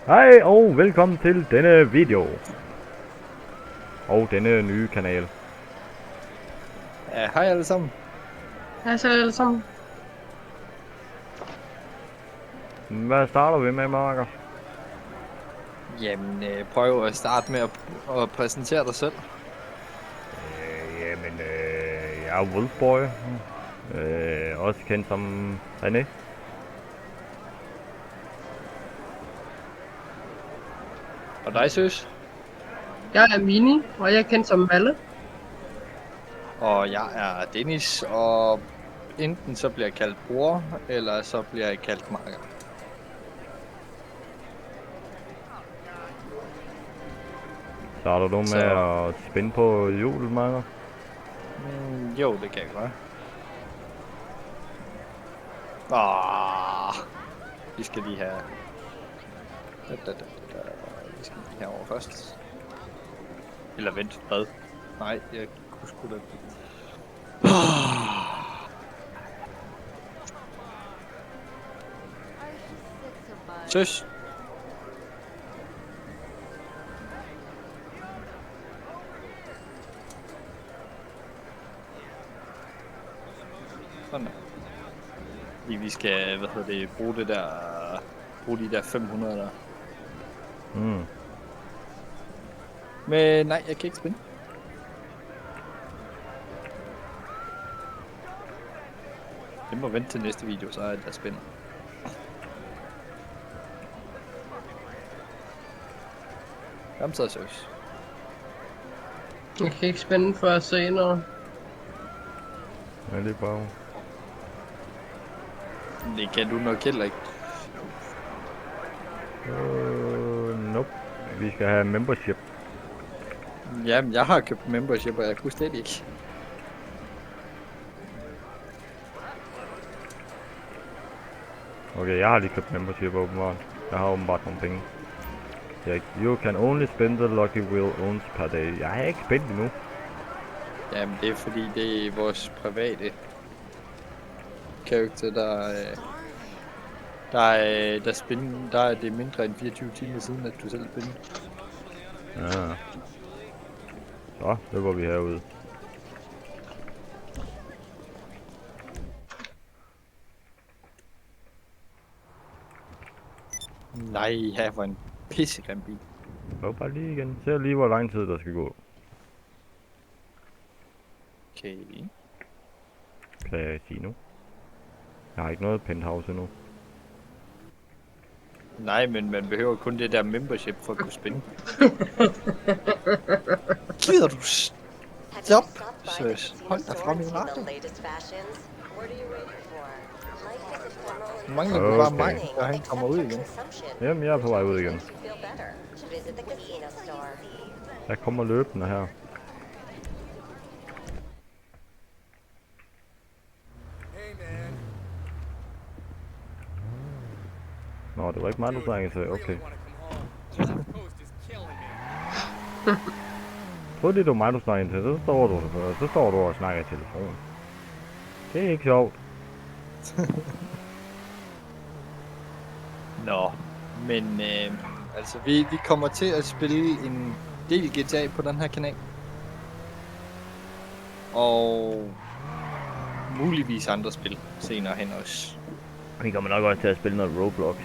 Hej og velkommen til denne video. Og denne nye kanal. Ja, hej alle sammen. Hej så alle sammen. Hvad starter vi med, Marker? Jamen, prøv at starte med at præsentere dig selv. Jeg er Wolfboy. Også kendt som René. Og dig, søs. Jeg er Mini, og jeg er kendt som Malle. Og jeg er Dennis, og enten så bliver jeg kaldt bror, eller så bliver jeg kaldt makker. Starter du med at spænde på hjulet, Marker? Jo, det kan jeg gøre. Vi skal lige have... Vi skal lige herover først. Eller vent, hvad? Nej, jeg kunne sgu da... Søs! Sådan der. Fordi vi skal, bruge de der 500 der. Men nej, jeg kan ikke spinde. Jeg må vente til næste video, så er jeg der spænder. Jamen så søs. Jeg kan ikke spænde før senere. Ja, det er bare... Det kan du nok heller ikke. Nope. Vi skal have membership. Jamen, jeg har købt membership, og jeg kunne slet ikke. Okay, jeg har lige købt membership åbenbart. Jeg har åbenbart nogle penge. You can only spend the lucky wheel once per day. Jeg har ikke spændt endnu. Jamen, det er fordi, det er vores private karakter, der er det mindre end 24 timer siden, at du selv spændte. Ja. Så, det var vi herude. Nej, her var en pissegrim bil. Prøv bare lige igen. Se lige, hvor lang tid der skal gå. Okay. Kan jeg sige nu? Jeg har ikke noget penthouse endnu. Nej, men man behøver kun det der membership for at kunne spænde. Gider du stop, søs? Hold dig fra min radio. Mangler du bare mig, og han kommer ud igen? Jamen, jeg er på vej ud igen. Jeg kommer løbende her. Nå, det var ikke mig, du snakkede til. Okay. Troede det var mig, du snakkede til. Så står du og snakker i telefonen. Det er ikke sjovt. Nå, men altså vi kommer til at spille en del GTA på den her kanal. Og muligvis andre spil senere hen også. Vi kommer nok også til at spille noget Roblox.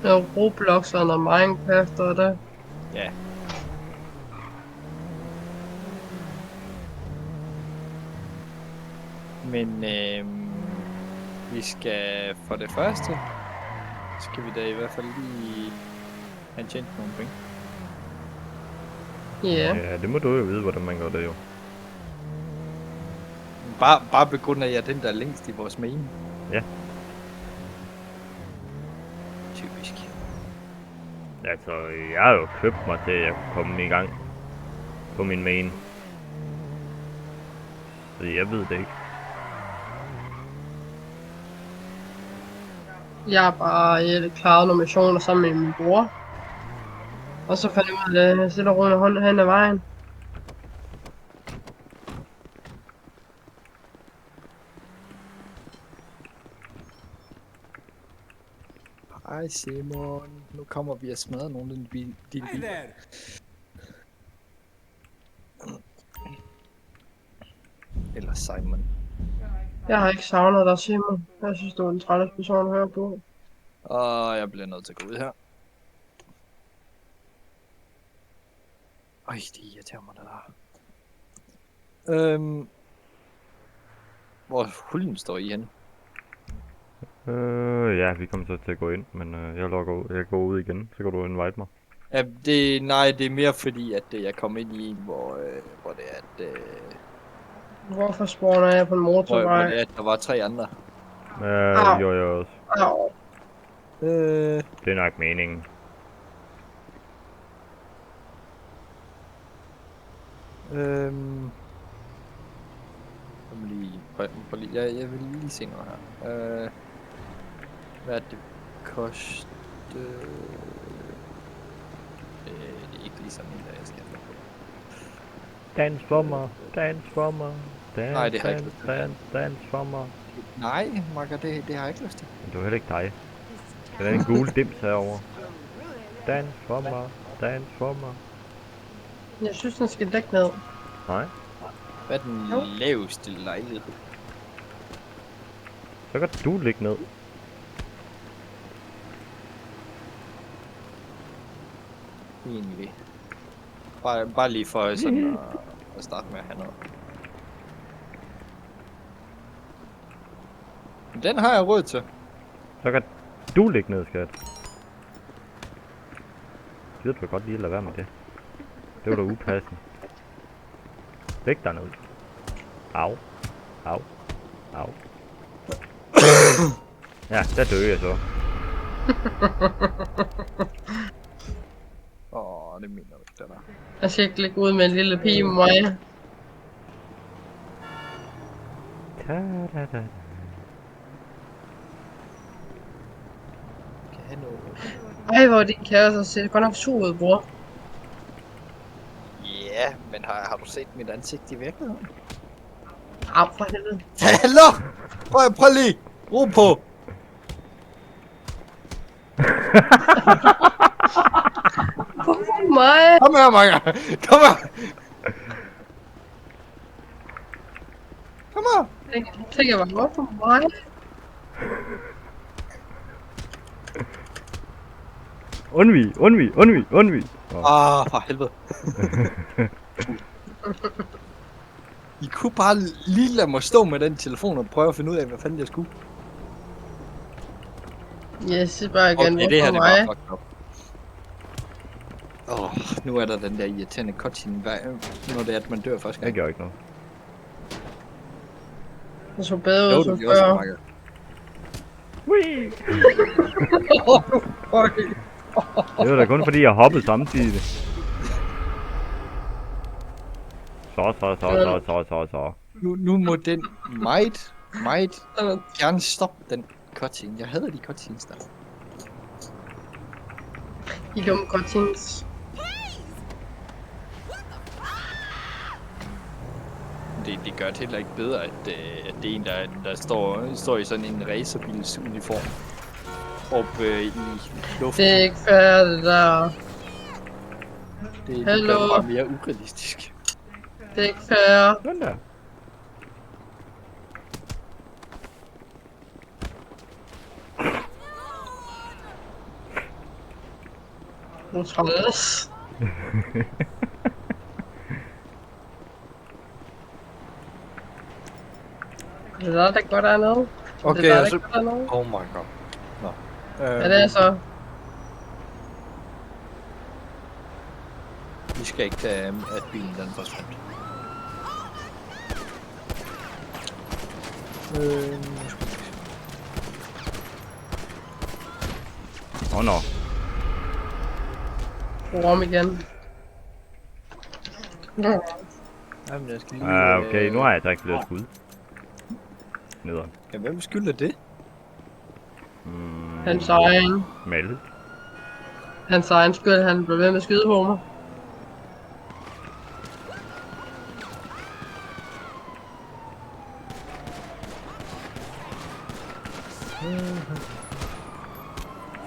Der er Roblox og noget Minecraft og det. Ja. Men vi skal for det første, skal vi da i hvert fald lige have tjent nogle penge. Ja. Ja, det må du jo vide, hvordan man gør det jo. Bare på grund af, at jeg er den, der er længst i vores main. Ja. Typisk. Altså, jeg har jo købt mig til, at jeg kunne komme i gang på min main. Så jeg ved det ikke. Jeg har bare klaret nogle missioner sammen med min bror. Og så fandt jeg ud af, at jeg sætter rundt hen ad vejen. Hej Simon. Nu kommer vi og smadrer nogen din bil. Eller Simon. Jeg har ikke savnet dig, Simon. Jeg synes, du er en træls person at høre på. Og jeg bliver nødt til at gå ud her. Øj, det irriterer mig, det der. Hvor hullen står I henne? Ja, vi kommer så til at gå ind, men jeg logger ud. Jeg går ud igen, så kan du invite mig. Ja, nej, det er mere fordi, at jeg kom ind i en, hvor det er, at... Hvorfor spawner jeg på en hvor motorvej? det er, at der var 3 andre. Au. Jo, jeg også. Au. Det er nok meningen. Jeg vil lige se noget her. Hvad er det koste? Det er ikke lige sådan en, der jeg skal have på. Dans for mig, dans for mig. Dans, Nej, det har jeg ikke lyst til. dans for mig. Nej, Marker, det har jeg ikke lyst til. Men det var heller ikke dig. Det er en gul dims herovre. Dans for mig, dans for mig. Jeg synes, den skal dække ned. Nej, Hvad er den Jo. laveste lejlighed? så kan du ligge ned. Egentlig. Bare lige for sådan at starte med at have noget. Den har jeg råd til. Så kan du ligge ned, skat. Gider du godt lige at lade være med det? Det var da upassende. Læg dig ned. Au. Au. Au. Ja, der dør jeg så. Det mener du ikke, det der. Jeg skal ikke ligge ud med en lille pige med mig. Ta-da-da. Kan have noget. Ej, hvor er din kæreste ser godt nok sur ud, bror. Ja, men har du set mit ansigt i virkeligheden? Au, for helvede. Hallo! Prøv lige! Ro på! Hvorfor mig? Kom her, Maja! Kom her! Kom her! Tænker jeg bare, hvorfor mig? Undvig. For helvede. I kunne bare lige lade mig stå med den telefon og prøve at finde ud af, hvad fanden jeg skulle. Jeg siger bare igen, Okay, det her hvorfor det mig? var fucked up. Nu er der den der irriterende cutscene, når det er, at man dør første Jeg gang. gør ikke noget. Det så bedre Jo, ud du som gjorde så, før. Marker. Whee! Okay. Det var da kun fordi jeg hoppede samtidig. Så. Nu må den meget gerne stoppe den cutscene. Jeg hader de cutscenes der. De dumme cutscenes. Det gør det heller ikke bedre, at det er en, der står i sådan en racerbilsuniform oppe i luften. Det er ikke fair, det der. Det Hallo? gør det bare mere urealistisk. Det er ikke fair. Sådan der. Nu træls. Det er der går dernede. Okay, det er der, altså... der går dernede. Oh my god. Nå. Ja, det er så. Vi skal ikke tage, at bilen den forsvandt. Nå. Rum igen. Jamen, jeg skal lige... Okay, nu har jeg så ikke flere skud. Nederen. Ja, hvem skylder det? Hans egen. Malle. Hans egen skyld, han blev ved med at skyde på mig.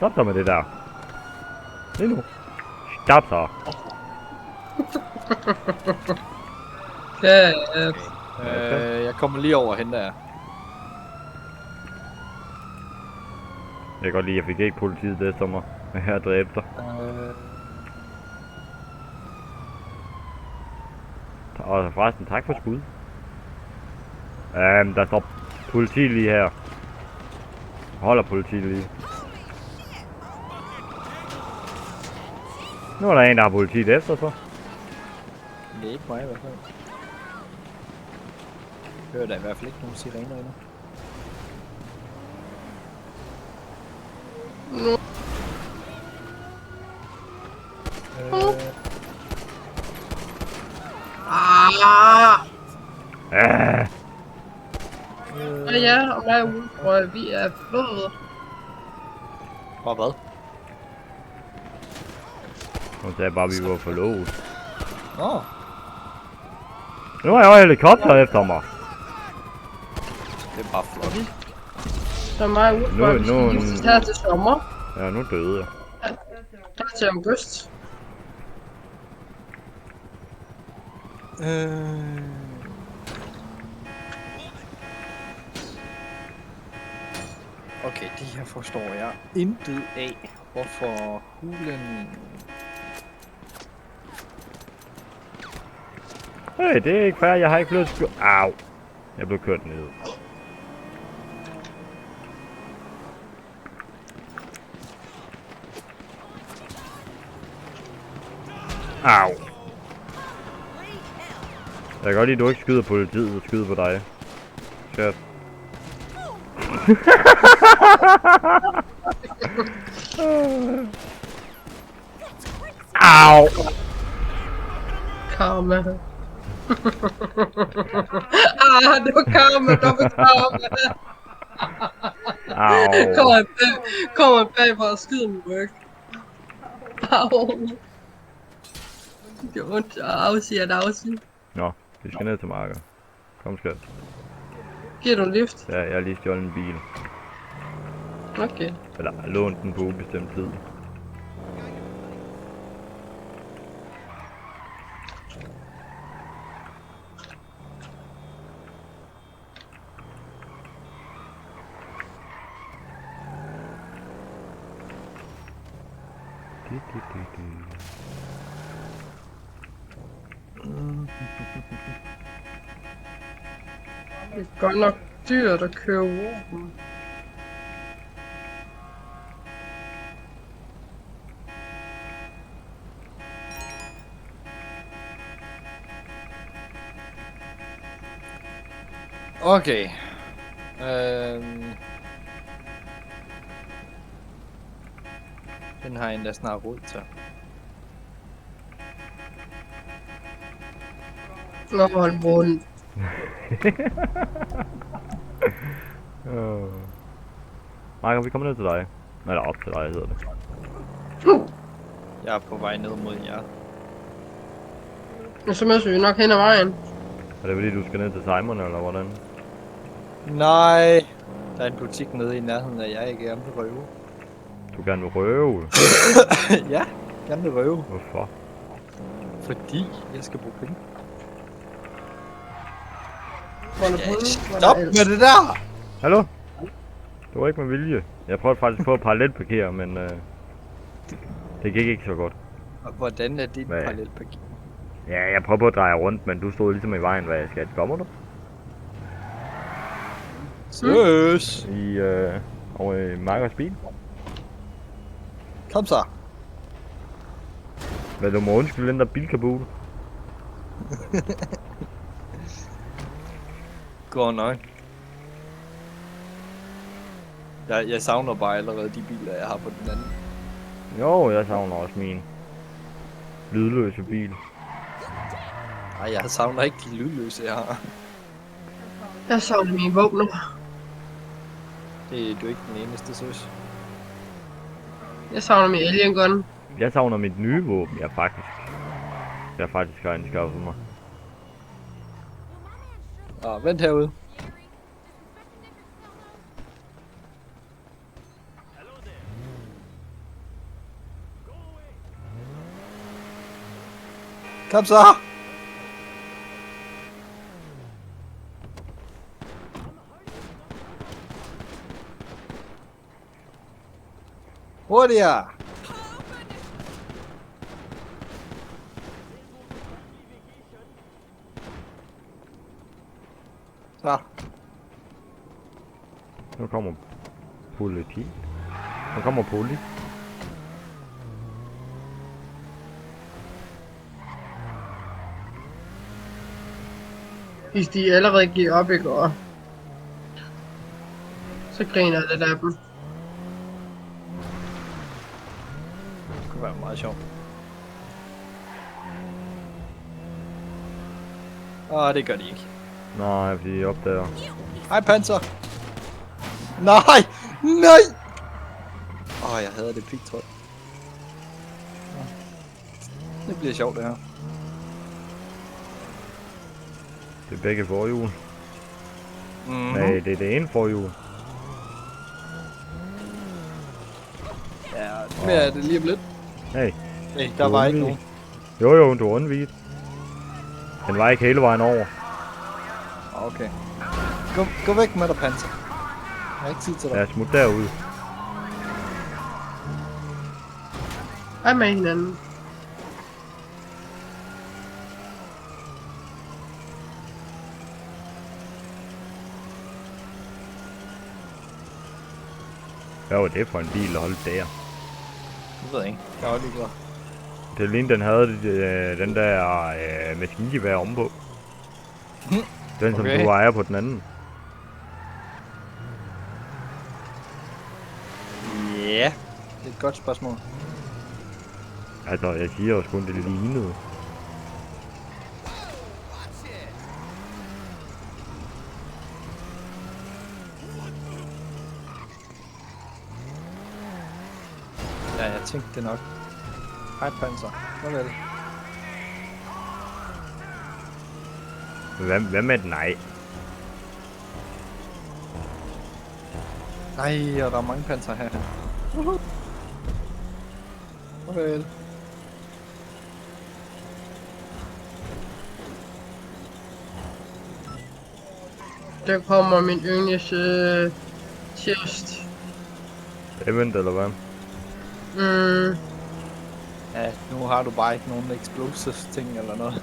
Stop så med det der. Lige nu. Stop så. Ja, Jeg kommer lige over og henter jer. Jeg kan godt lide, at jeg fik ikke politiet det efter mig. Men jeg dræbte dig. Og forresten, tak for skud. Der står politi lige her. Holder politi lige. Nu er der en, der har politiet efter sig. Det er ikke mig i hvert fald. Jeg hører der i hvert fald ikke nogen sirener endnu. Ah! Ja, og mig ude, tror vi er flået. Og hvad? Hun sagde bare, at vi var forlovet. Nå, Nu er jeg helikopter efter mig. det er bare flot. Så er mig ude, Nu- vi skal nu- giftes her til sommer. Ja, nu døde jeg. Her til august. Okay, de her forstår jeg intet af. Hvorfor hulen... Hey, det er ikke fair, jeg har ikke blevet skyld. Au. Jeg blev kørt ned. Au. Jeg kan godt lide, at du ikke skyder politiet og skyder på dig. Chef. Au. Karma. Det var karma, dobbelt karma. Au. Kommer bag for at skyde min ryg. Au. Det gør ondt at afsige. Nå, vi skal ned til marker. Kom skat. Giver du en lift? Ja, jeg har lige stjålet en bil. Okay. Eller lånt den på ubestemt tid. Det er godt nok dyrt at købe våben. Okay. Den har jeg endda snart råd til. Nå, hold rundt. Marker, vi kommer ned til dig. Eller op til dig, hedder det. Jeg er på vej ned mod jer. Så mødes vi nok hen ad vejen. Er det fordi, du skal ned til Simon, eller hvordan? Nej! Der er en butik nede i nærheden af jeg ikke gerne vil røve. Du gerne vil røve? Ja, gerne vil røve. Hvorfor? Fordi jeg skal bruge penge. Stop med det der! Hallo? Det var ikke med vilje. Jeg prøvede faktisk på at parallelparkere, men det gik ikke så godt. Hvordan er dit Hvad? parallelparkering? Ja, jeg prøvede på at dreje rundt, men du stod ligesom i vejen, hvad jeg skal. Kommer du? Søs! Over i Markers bil? Kom så! Hvad, du må undskylde den der bilkabule? Går nok. Jeg savner bare allerede de biler, jeg har på den anden. Jo, jeg savner også min lydløse bil. Nej, jeg savner ikke de lydløse, jeg har. Jeg savner mine våbner. Det er du ikke den eneste, søs. Jeg savner min alien gun. Jeg savner mit nye våben, jeg faktisk har anskaffet mig. Vent herude. Kom så! Hurtigere! Så. Nu kommer politi. Nu kommer poli. Hvis de allerede giver op i går, så griner jeg lidt af dem. Det kunne være meget sjovt. Det gør de ikke. Nej, fordi jeg opdager. Hej, Panser! Nej! Nej! Jeg hader det pigtråd. Det bliver sjovt, det her. Det er begge forhjul. Mm-hmm. Nej, det er det ene forhjul. Ja, mere er det lige om lidt. Hey. Nej, der var ikke nogen. Jo, du undvigede. Den var ikke hele vejen over. Okay. Gå væk med dig, Panser. Jeg har ikke tid til dig. Lad os smutte derud. Hej med hinanden. Hvad var det for en bil at holde der? Jeg ved ikke. Jeg er også ligeglad. Det lignede, den havde den der maskingevær omme på. Den, som Okay. du ejer på den anden. Ja. Det er et godt spørgsmål. Altså, jeg siger også kun, det lignede. Ja, jeg tænkte det nok. Hej, Panser. Farvel. Hvad med den ej? Nej, og der er mange Panser her. Farvel. Der kommer min yndlings chest. Event eller hvad? Ja, nu har du bare ikke nogen explosives ting eller noget.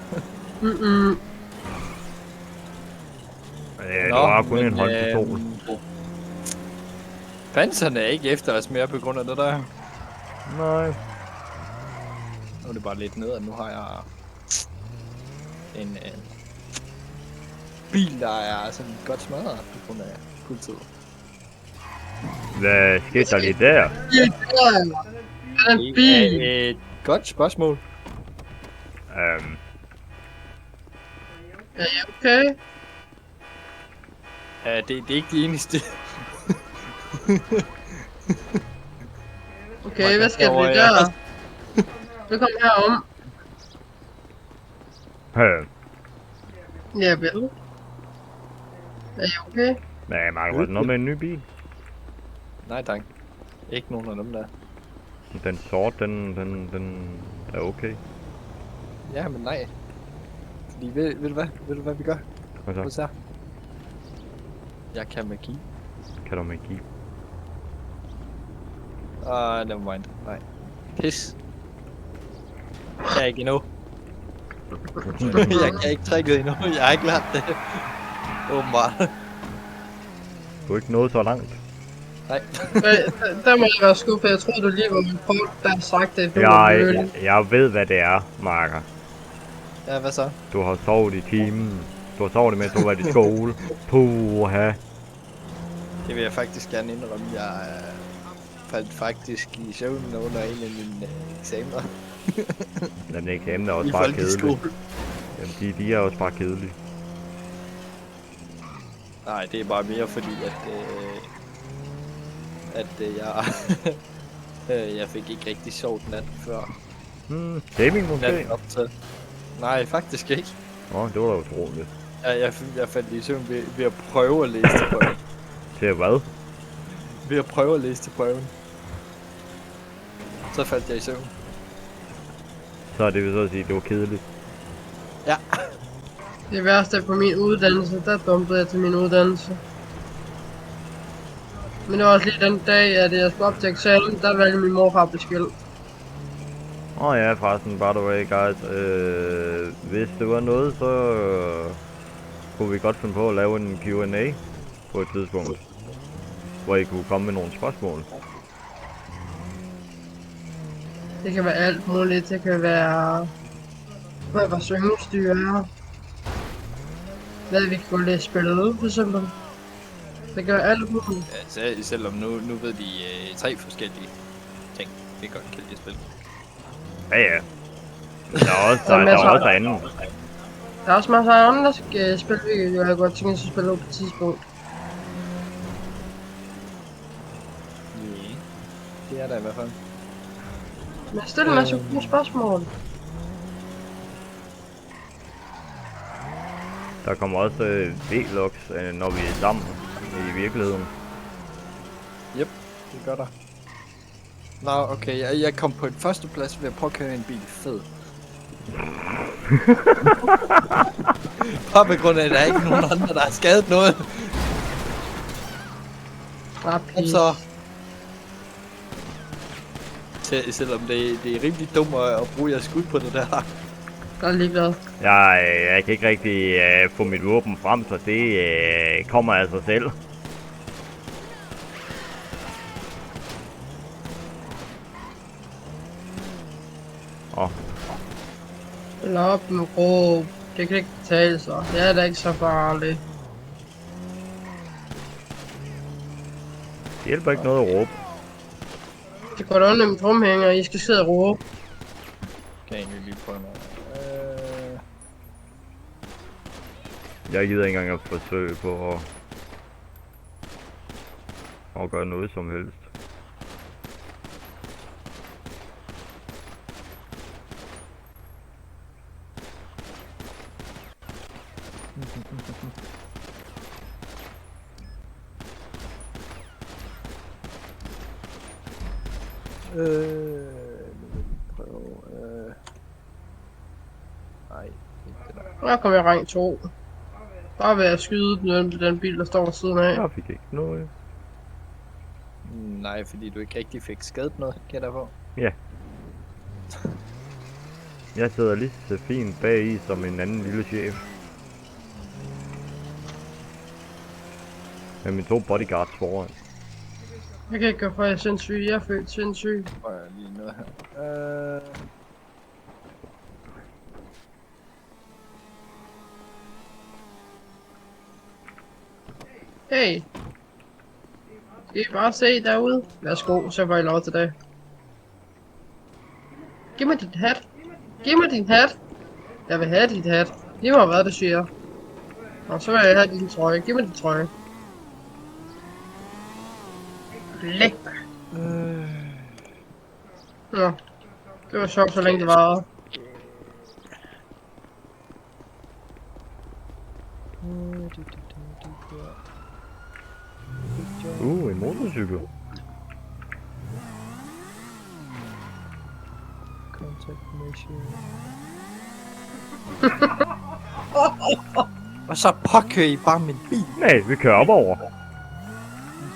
Ja, det var kun en håndpistol. Panserne er ikke efter os mere på grund af det der. Nej. Nu er det bare lidt ned, at nu har jeg en bil, der er sådan godt smadret på grund af politiet. Hvad skete der lige der? Ja, der er en bil. Det er et godt spørgsmål. Er I okay? Det er ikke det eneste. Okay, hvad skal vi gøre? Så kom herom. Ja, vel. Er I okay? Nej, Mark, var det noget med en ny bil? Nej tak. Ikke nogen af dem der. Den sort, den er okay. Ja, men nej. Fordi ved du hvad? Ved du hvad vi gør? Hvad så? Prøv så. Jeg kan magi. Kan du magi? Never mind. Nej. Pis. Jeg kan ikke endnu. Jeg kan ikke trækket endnu. Jeg har ikke lært det. Åbenbart. Du er ikke nået så langt. Nej. Der må jeg være skuffet. Jeg troede, du lige var min folk, der har sagt det. Jeg ved, hvad det er, Marker. Ja, hvad så? Du har sovet i timen. Du har sovet, mens du var i skole. Puha. Det vil jeg faktisk gerne indrømme. Jeg faldt faktisk i søvn under en af mine eksamener. Den eksamen er også I bare kedelig. folkeskole. Jamen, de er også bare kedelige. Nej, det er bare mere fordi, at jeg fik ikke rigtig sovet natten før. Gaming måske? Natten op til. Nej, faktisk ikke. Nå, det var da utroligt. Jeg faldt i søvn ved at prøve at læse til prøven. Til hvad? Ved at prøve at læse til prøven. Så faldt jeg i søvn. Så er det vil så at sige, at det var kedeligt. Ja. Det værste er på min uddannelse, der dumpede jeg til min uddannelse. Men det var også lige den dag, at jeg skulle op til eksamen, der valgte min morfar at blive skilt. Ja, forresten, by the way, guys. Hvis det var noget, så kunne vi godt finde på at lave en Q&A på et tidspunkt, hvor I kunne komme med nogle spørgsmål. Det kan være alt muligt, det kan være... Hvad svømmestyr er. Hvad vi kan gå lidt spille for eksempel. Det kan være alt muligt. Ja, selvom nu ved de 3 forskellige ting, vi godt kan lide at spille. Ja. Der er også andet. Der er også masser af andre spil, vi jeg godt tænke os at spille på et tidspunkt. Ja, det er der i hvert fald. Men stil en masse gode spørgsmål. Der kommer også vlogs, når vi er sammen i virkeligheden. Yep, det gør der. Nå, okay, jeg kom på en førsteplads ved at påkøre en bil. Fed. Bare på grund af, at der er ikke nogen andre, der har skadet noget. Bare pis. Så... Selvom det er rimelig dumt at bruge jeres skud på det der. Jeg er ligeglad. Jeg kan ikke rigtig få mit våben frem, så det kommer af sig selv. Spil op med råb. Det kan ikke betale sig. Det er da ikke så farligt. Det hjælper ikke noget at råbe. Det går da nemt trumhænger, I skal sidde og råbe. Kan jeg egentlig lige prøve noget? Jeg gider ikke engang at forsøge på at gøre noget som helst. Nej, ikke det der. Der kommer jeg rank 2. Bare ved at skyde den bil, der står ved siden af. Jeg fik ikke noget. Nej, fordi du ikke rigtig fik skadet noget, kan jeg på. Ja. Jeg sidder lige så fint bag i som en anden lille chef. Med mine 2 bodyguards foran. Jeg kan ikke gøre for, at jeg er sindssyg. Jeg er født sindssyg. Prøv lige noget her. Hey. Skal I bare se derude? Værsgo, så får I lov til det. Giv mig dit hat. Giv mig din hat. Jeg vil have dit hat. Giv mig hvad du siger. Og så vil jeg have din trøje. Giv mig din trøje. Læk dig. Nå. Det var sjovt, så længe det varede. En motorcykel. Contact mission. Og så påkører I bare min bil. Nej, vi kører op over.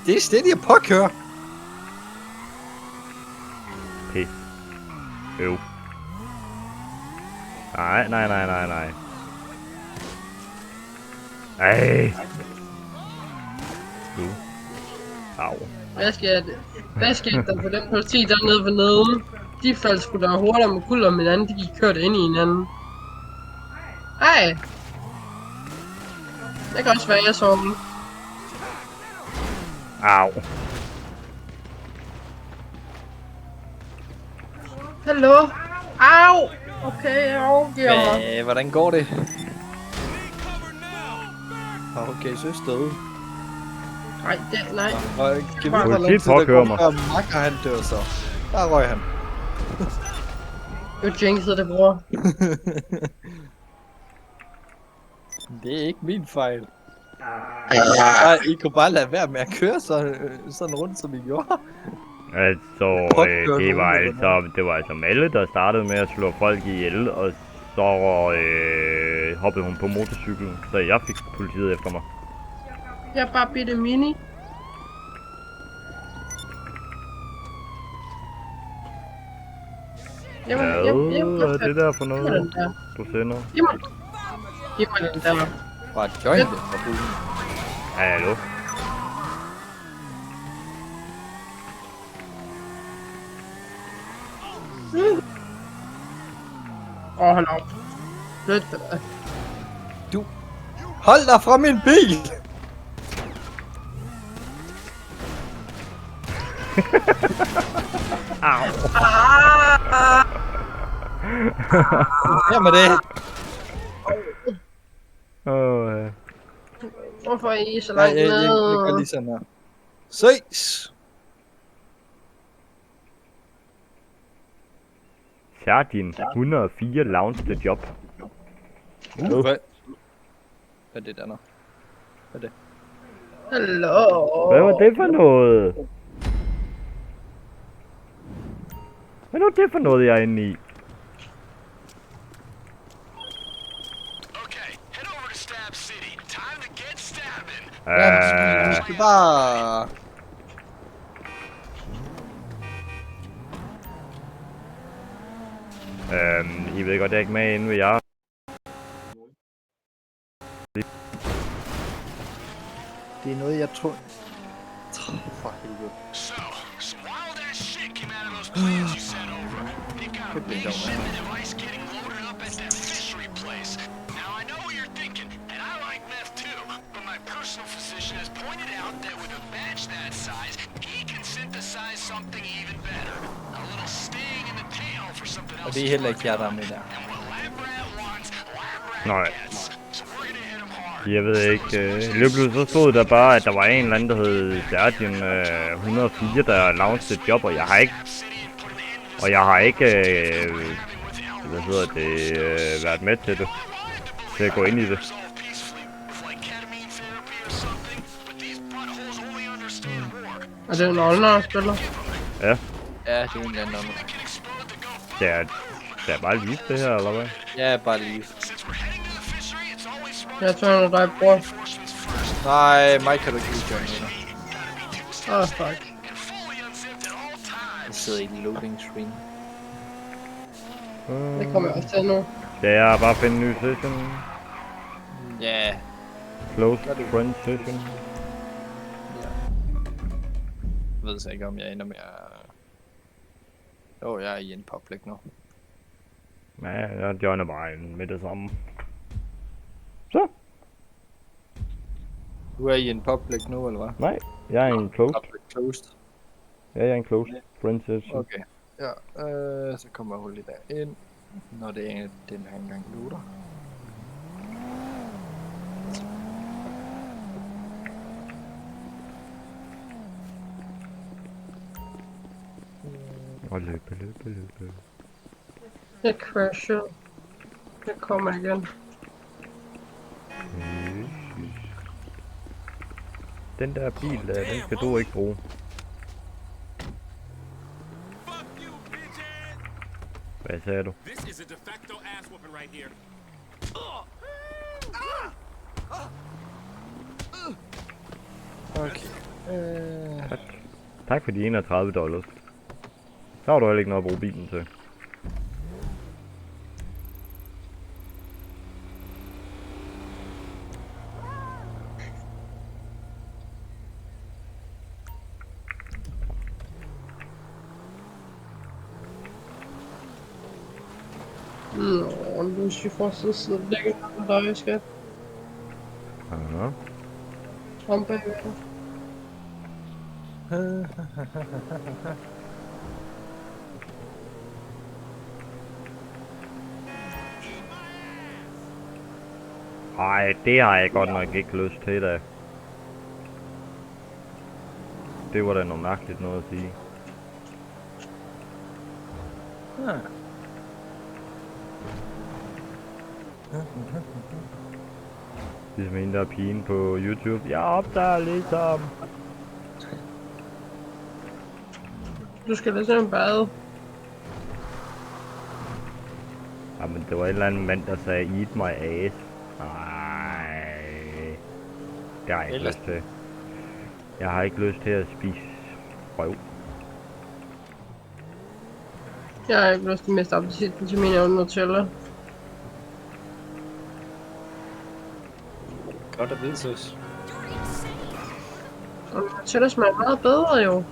Det er stedet, jeg påkører. Pis. Øv. Nej. Ej. Au. Hvad skete der for den politi dernede ved neden? De faldt sgu da hurtigere med kulder, men anden de gik kørt ind i hinanden. Ej! Det kan også være, jeg så dem. Au. Hallo? Au! Okay, jeg overgiver mig. Hvordan går det? Okay, så stød. Nej, nej. Og kan vi Politiet påkører mig. Makker han dør så. Der røg han. Du jinxede det, bror. Det er ikke min fejl. Nej, I kunne bare lade være med at køre sådan rundt, som I gjorde. Altså, det var altså Melle, der startede med at slå folk ihjel, og så hoppede hun på motorcyklen, så jeg fik politiet efter mig. Jeg er bare bitte mini. Jamen, Hvad er det der for noget, den der. du sender? Giv mig den der. Bare join det for bulen. Hallo? Hold op. Flyt dig. Du. Hold dig fra min bil! Au! Her med det. Hvorfor er I så Nej, langt jeg nede? gør lige sådan her. Ses! Sergin 104 launched the job. Hvad? Hvad er det der nu? Hvad er det? Hallo. Hvad var det for noget? Hvad var det for noget, jeg er inde i? Ja, du skal bare... I ved godt, jeg er ikke med inde ved jer. Det er noget, jeg tror... For helvede. Det bliver sjovt. Og det er heller ikke jer, der er med der. Nej. Jeg ved ikke. Lige pludselig så stod der bare, at der var en eller anden, der hed Sergin 104, der launched et job, og jeg har ikke... Og jeg har ikke... hvad hedder det... været med til det. Til at gå ind i det. Er det en online spiller? Ja. Ja, det er en eller anden. Det er bare lige det her, eller hvad? Ja, bare lige. Jeg tror, dig, bror. Nej, mig kan du ikke lige join nu. Fuck. Jeg sidder i en loading screen. Det kommer jeg også til nu. Skal jeg bare finde en ny session? Ja. Close friend session. Ja. Jeg ved så ikke, om jeg ender med at... Jeg er i en public nu. Ja, jeg joiner bare ind med det samme. Så? Du er i en public nu, eller hvad? Nej, jeg er en closed. Public closed. Ja, jeg er en closed friend session. Okay. Ja, så kommer jeg hurtigt derind, når det er den her engang loader. Og løbe. Jeg crasher. Jeg kommer igen. Den der bil, den skal du ikke bruge. Hvad sagde du? Okay. Tak for de $31. Så har du heller ikke noget at bruge bilen til. Nå, Lucy får så sidder lækkert med dig, skat. Ja. Om bagved. Ej, det har jeg godt nok ikke lyst til da. Det var da noget mærkeligt noget at sige. Ligesom en der er pigen på YouTube. Jeg opdager ligesom. Du skal da simpelthen bade. Jamen, det var en eller anden mand, der sagde, eat my ass. Nej. Det har jeg ikke Ellers- lyst til. Jeg har ikke lyst til at spise røv. Jeg har ikke lyst til mest appetitten til mine Nutella. Godt at vide, søs. Og Nutella smager meget bedre jo.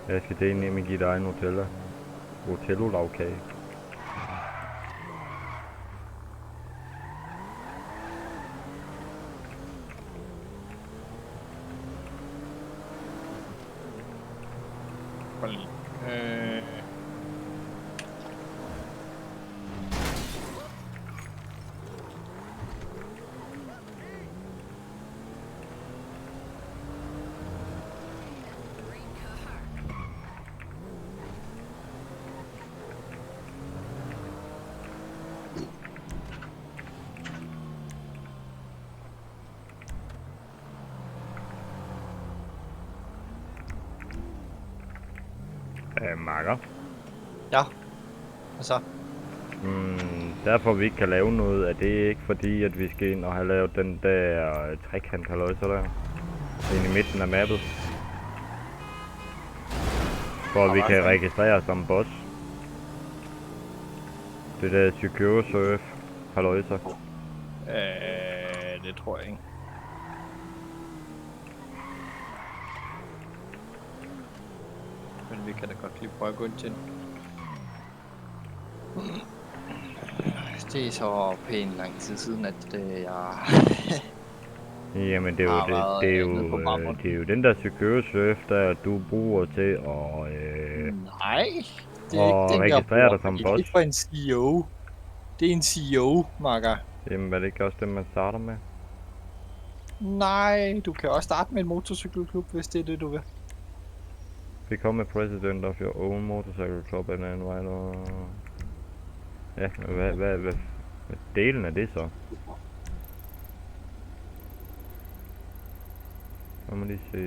Jeg skal det ind og give dig en Nutella. Otello-lavkage. Hold lige. Makker. Ja. Og så? Derfor vi ikke kan lave noget, er det ikke fordi, at vi skal ind og have lavet den der trekant halløjse der. Ind i midten af mappet. For at vi kan registrere som boss. Det der secure surf halløjse. Det tror jeg ikke. Men vi kan da godt lige prøve at gå ind til den. Det er så pænt lang tid siden, at jeg... Jamen det er jo, Har været, nede på Marmor. det er jo den der secure surf, der du bruger til at Nej, det er og ikke den, jeg registrere dig bruger, som fordi det boss. er for en CEO. Det er en CEO, makker. Jamen er det ikke også det, man starter med? Nej, du kan også starte med en motorcykelklub, hvis det er det, du vil. Become a president of your own motorcycle club and then why not... Ja, hvad delen af det så? Lad mig lige se...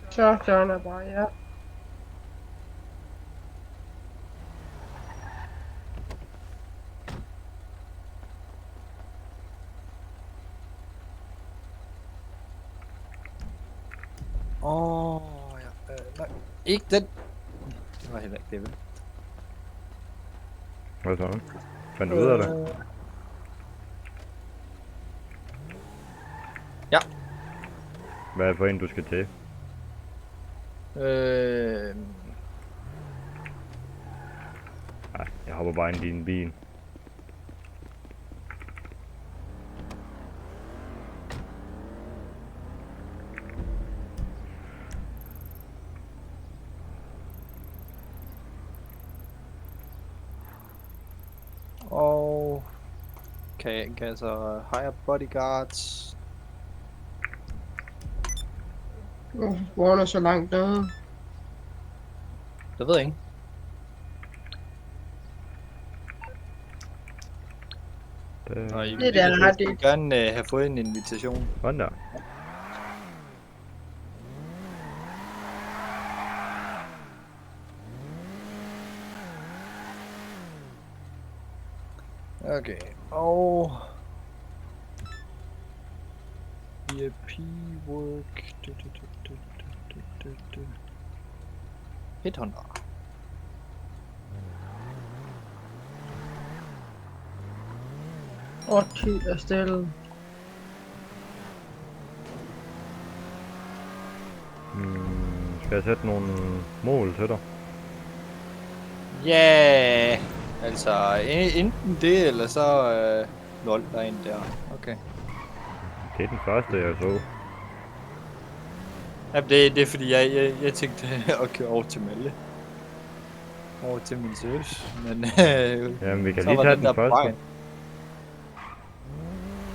Så døren er bare, ja. Ja. Nej, ikke den. Det var heller ikke det, vel? Hvad så? Fandt du ud af det? Ja. Hvad er det for en, du skal til? Nej, jeg hopper bare ind i din bil. Og kan jeg så hire bodyguards. Hvorfor bruger du så langt nede? Det ved jeg ikke. Og I Det er da ret ville gerne have fået en invitation. Sådan der. Okay, og... VIP work... Headhunter. Og 10 er stillet. Skal jeg sætte nogle mål til dig? Ja, altså enten det, eller så... lol, der er en der. Okay. Det er den første, jeg så. Ja, det er fordi, jeg tænkte at køre over til Malle. over til min søs, men Jamen, vi kan så lige var tage den der den på første. vejen.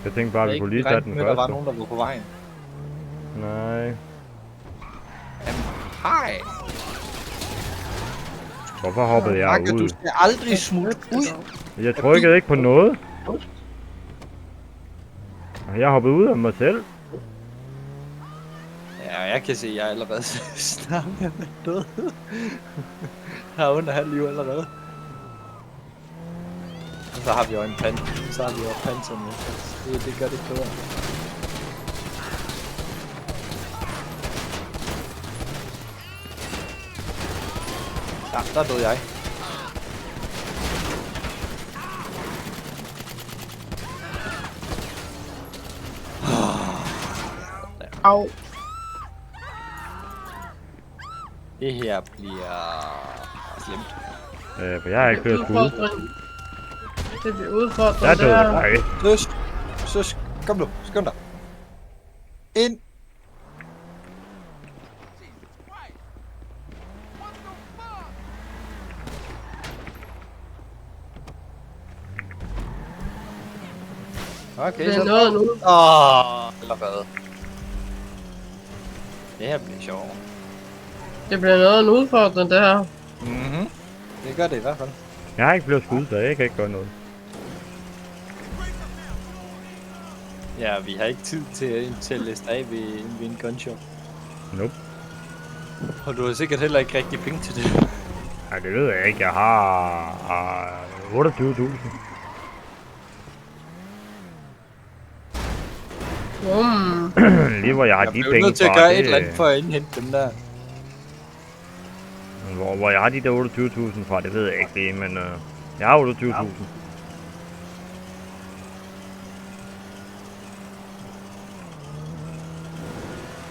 Jeg tænkte bare, Jeg vi kunne lige ikke tage regne den med, der var første. nogen, der var på vejen. Nej. Jamen, hej! Hvorfor hoppede jeg Marker, ud? du skal aldrig smutte ud. Jeg trykkede ikke på noget. Jeg hoppede ud af mig selv. Ja, jeg kan se, at jeg er allerede snart ved at være død. Jeg har under halv liv allerede. Og så har vi jo en pan. Så har vi jo panser med. Det gør det ikke bedre. Ja, der døde jeg. Au. Det her bliver slemt. For jeg har ikke flere skud. Udfordring. Det bliver udfordring. Jeg døde. der. Nej. Søs, kom nu, skynd dig. Ind. Okay, Det er så noget nu. allerede. Det her bliver sjovt. Det bliver noget af en udfordring, det her. Mhm. Det gør det i hvert fald. Jeg har ikke flere skud, så jeg kan ikke gøre noget. Ja, vi har ikke tid til at læse af ved en gunshop. Nope. Og du har sikkert heller ikke rigtig penge til det. Nej, det ved jeg ikke. Jeg har 28.000. Lige hvor jeg har Jeg de bliver penge nødt til at fra, gøre et eller andet for at indhente dem der. Hvor jeg har de der 28.000 fra, det ved jeg ikke lige, men jeg har 28.000.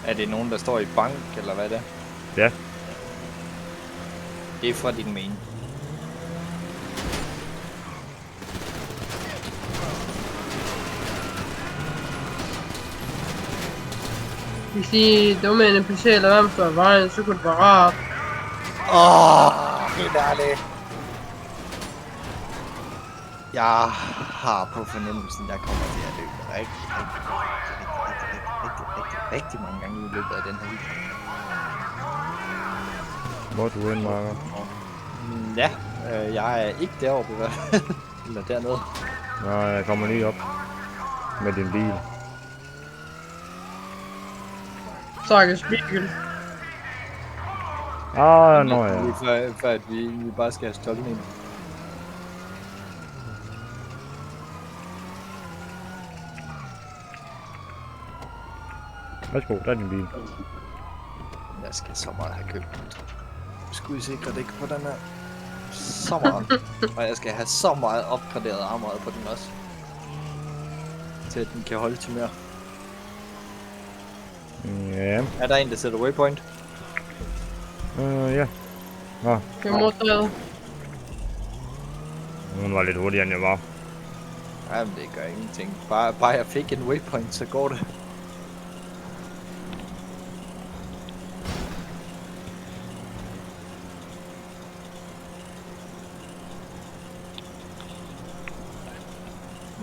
Er det nogen, der står i bank, eller hvad er det? Ja. Det er fra din mening. Hvis de dumme NPC'er eller hvad man står i vejen, så kunne det være rart. Helt ærligt. Jeg har på fornemmelsen, at jeg kommer til at løbe rigtig mange gange i løbet af den her video. Hvor du end, Marker. Ja, jeg er ikke deroppe i hvert fald. Eller dernede. Nå, jeg kommer lige op med din bil. Stakkels bil. Nå ja. For at vi egentlig bare skal have stolt en. Værsgo, der er din bil. Jeg skal så meget have købt den. Skudsikre dæk på den her. Så meget. Og jeg skal have så meget opgraderet armoret på den også. Til at den kan holde til mere. Ja. Er der en, der sætter waypoint? Ja. Nå, Det er modtaget. hun var lidt hurtigere end jeg var. Jamen det gør ingenting. Bare jeg fik en waypoint, så går det.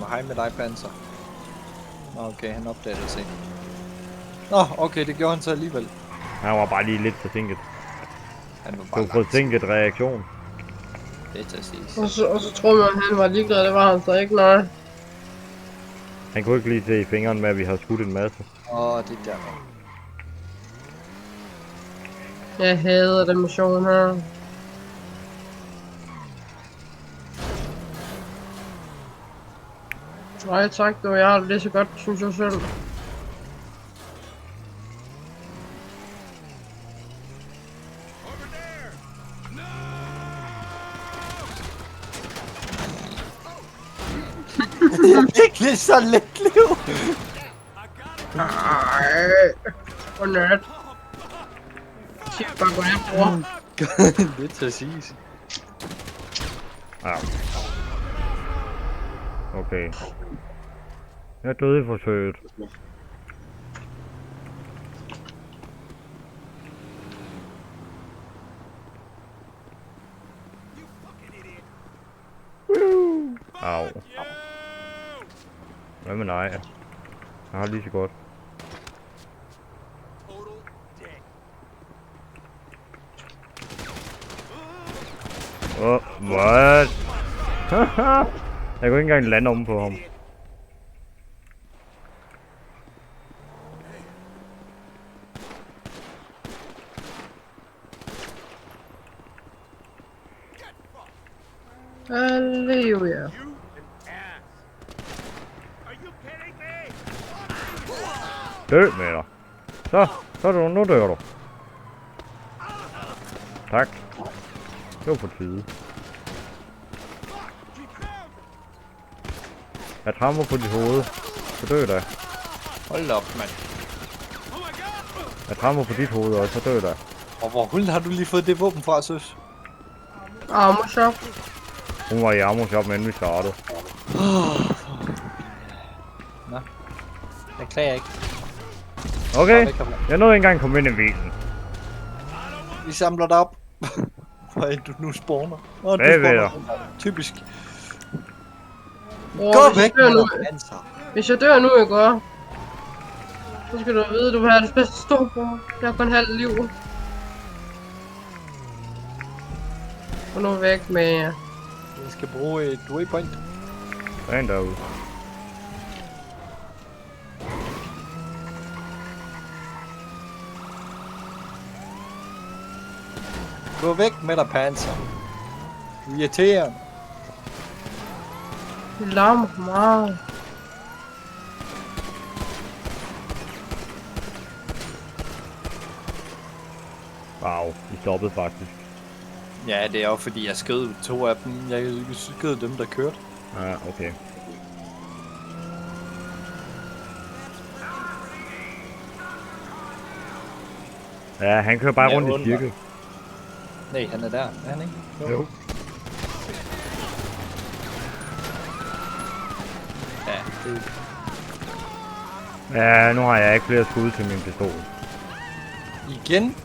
Hej med dig, Panser. Nå, okay, han opdagede sig. Nå, okay, det gjorde han så alligevel. Han var bare lige lidt forsinket. Han var Det bare var forsinket reaktion. Det er til at sige. Og så tror man, at han var ligeglad. Det var han så ikke, nej. Han kunne ikke lige se i fingeren med, at vi har skudt en masse. Det er der. Jeg hader den mission her. Nej tak, du. Jeg har det lige så godt, synes jeg selv. Virkelig så let liv. Godnat. Sig bare godnat, bror. Det er til at sige. Ja. Okay. Jeg døde i forsøget. Au. Hvad med nej? Jeg har lige så godt. What? Jeg kunne ikke engang lande om på ham. Halleluja. Dø med dig. Så er du, nu dør du. Tak. Det var på tide. Jeg trammer på dit hoved. Så dør der. Hold op, mand. Jeg trammer på dit hoved, og så dør der. Og hvor hulen har du lige fået det våben fra, søs? Armor shop. Hun var i Armor Shop, inden vi startede. Nå. Jeg klager ikke. Okay, jeg nåede ikke engang at komme ind i bilen. Vi samler dig op. Hvor er du nu spawner? Nå, du Bagved spawner. dig. Typisk. Åh, Gå hvis væk jeg dør med nu, dig, panser. hvis jeg dør nu, jeg går. Så skal du vide, du vil have det bedste stå på. Jeg har kun halvt liv. Og nu væk med jer. Jeg skal bruge et waypoint. Der er en derude. Gå væk med dig, panser. Du er irriterende. Det larmer for meget. Wow, de stoppede faktisk. Ja, det er jo fordi, jeg skød 2 af dem. Jeg skød dem, der kørte. Ja, okay. Ja, han kører bare Jeg rundt i undrer. cirkel. Nej, han er der. Er han ikke? Jo. Ja, det Ja, nu har jeg ikke flere skud til min pistol. igen.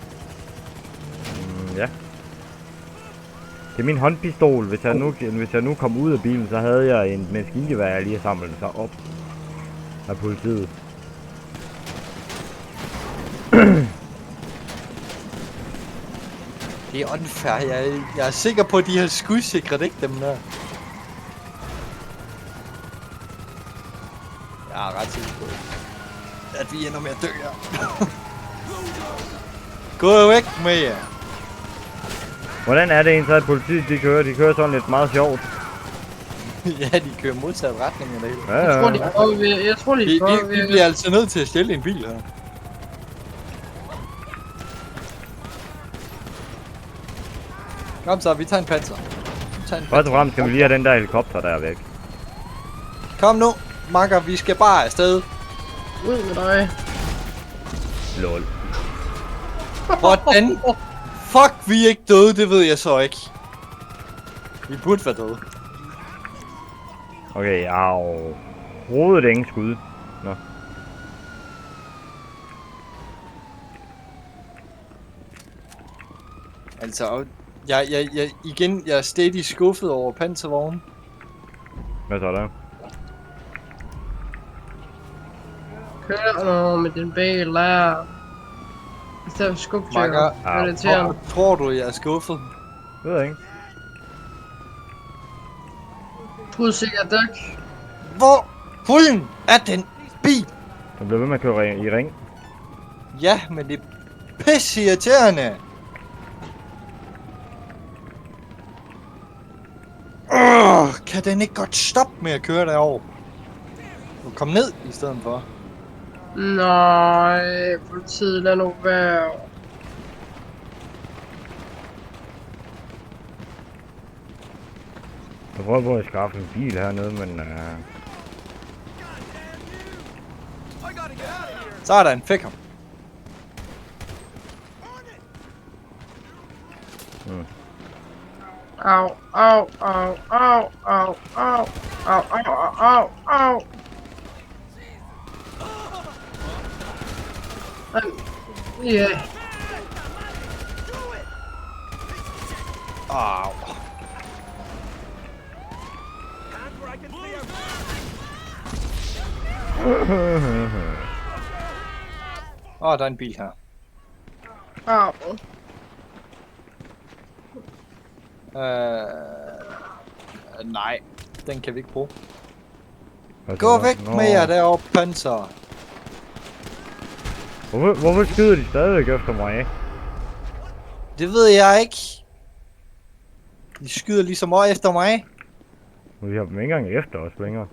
Ja. Det er min håndpistol. Hvis jeg nu kom ud af bilen, så havde jeg en maskingevær, jeg lige har samlet sig op af politiet. Det er unfair. Jeg er sikker på, at de har skudsikret, ikke dem der. Jeg er ret sikker på, at vi ender med at dø her. Gå væk med jer. Hvordan er det egentlig så, at politiet de kører? De kører sådan lidt meget sjovt. Ja, de kører modsat retning af det hele. Ja, Jeg tror, de ja. prøver ved. Jeg tror, de prøver Vi ved. bliver altså nødt til at stjæle en bil her. Kom så, vi tager en panser. Først og fremmest skal vi lige have den der helikopter, der er væk. Kom nu, makker, vi skal bare afsted. Ud med dig. Lol. Hvordan? Fuck, vi er ikke døde, det ved jeg så ikke. Vi burde være døde. Okay, jeg har overhovedet ingen skud. Nå. Altså, jeg er stadig skuffet over panservognen. Hvad så der? Kør nu med din bil der. I stedet for skubtjekker. Makker, Det er irriterende. tror du, jeg er skuffet? Det ved jeg ikke. Pudsikker dæk. Hvor hullen er den bil? Den bliver ved med at køre i ring. Ja, men det er pisse irriterende. Kan den ikke godt stoppe med at køre derover? Du kom ned i stedet for. Nej, politiet lad nu være. Jeg prøver på at skaffe en bil hernede, men Sådan, fik ham. Au, au, au, au, au, au, au, au, au, au. Ja. Au. Åh, der er en bil her. Au. Nej, den kan vi ikke bruge. Altså, Gå væk nå. med jer deroppe, panser. Hvorfor skyder de stadigvæk efter mig? Det ved jeg ikke. De skyder ligesom over efter mig. Vi har dem ikke engang efter os længere.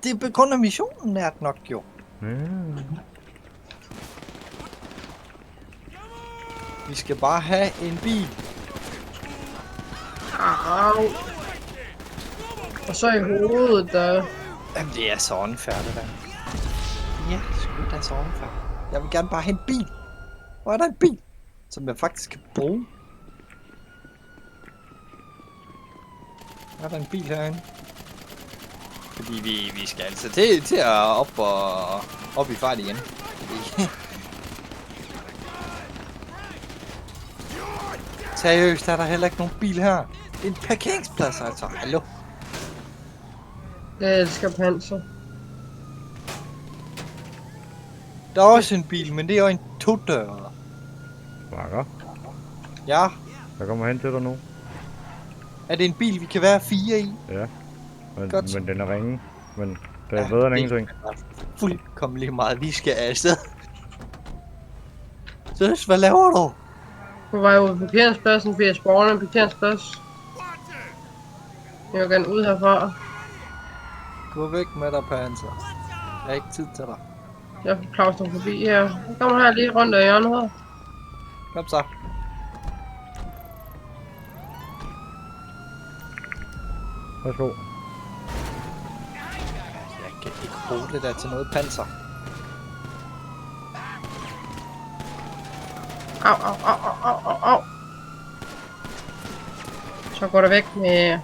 Det er på grund af missionen, er det nok jo. Mm. Vi skal bare have en bil. Au. Og så i hovedet, der... Jamen, det er så unfair, det der. Ja, sgu da så unfair. Jeg vil gerne bare have en bil. Hvor er der en bil, som jeg faktisk kan bruge? Er der en bil herinde? Fordi vi skal altså til at op i fart igen. Fordi... Seriøst, er der heller ikke nogen bil her. Det er en parkeringsplads, altså. Hallo? Jeg elsker panser. Der er også en bil, men det er jo en todører. Bakker. Ja, Jeg kommer hen til dig nu. er det en bil, vi kan være 4 i? Ja. Godt. Men den er ringe. Men det er bedre end ingenting. Fuldkommen lige meget. Vi skal afsted. Søs, hvad laver du? På vej ud på parkeringspladsen, fordi jeg spawner en parkeringsplads. Jeg vil gerne ud herfra. Gå væk med dig, Panser. Jeg har ikke tid til dig. Jeg får klaustrofobi her. Jeg kommer her lige rundt af hjørnet her. Kom så. Værsgo. Jeg kan ikke bruge det der til noget, Panser. Au, au, au, au, au, au, au. Så går det væk med...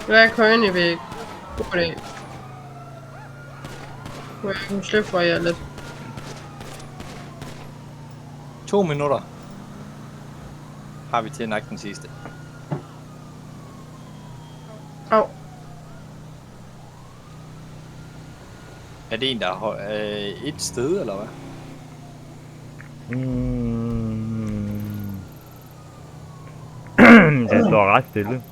Nu er jeg køen i væk. God dag. Nu er jeg slippe for jer lidt. 2 minutter. Har vi til nok den sidste. Au. Er det en, der er et sted, eller hvad? Den står ret stille.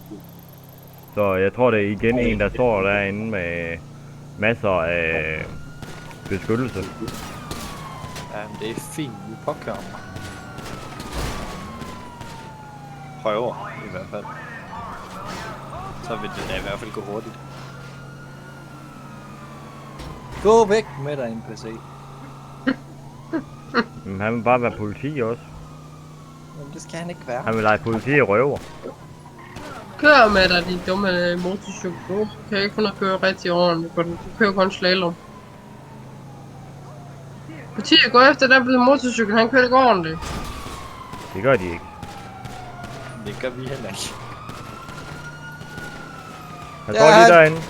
Så jeg tror det er igen en der står derinde med masser af beskyttelse. Ja, det er fint. Vi påkører mig. Prøver, i hvert fald. Så vil det da i hvert fald gå hurtigt. Gå væk med dig, NPC. Men han vil bare være politi også. Jamen, det skal han ikke være. Han vil lege politi i røver. Kør med dig, din dumme motorcykel. Du kan ikke finde at køre rigtig ordentligt, for du kører kun slalom. Partiet går efter den på motorcykel, han kører ikke ordentligt. Det gør de ikke. Det gør vi heller ikke. Han står lige derinde.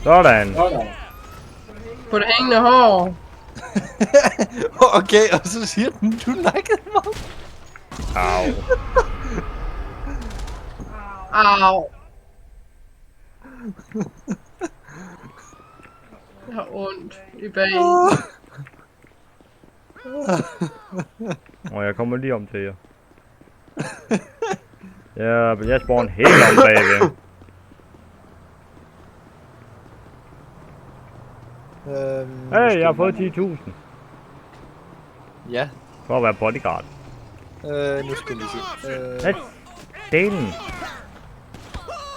Sådan. På det hængende hår. Okay, og så siger den, du likede mig. Au. Au. Jeg har ondt i bagen. Og jeg kommer lige om til jer. Jeg spawner helt om bagved. Hey, jeg har fået 10.000 Ja, for at være bodyguard. nu skal vi se. Hvad? Delen.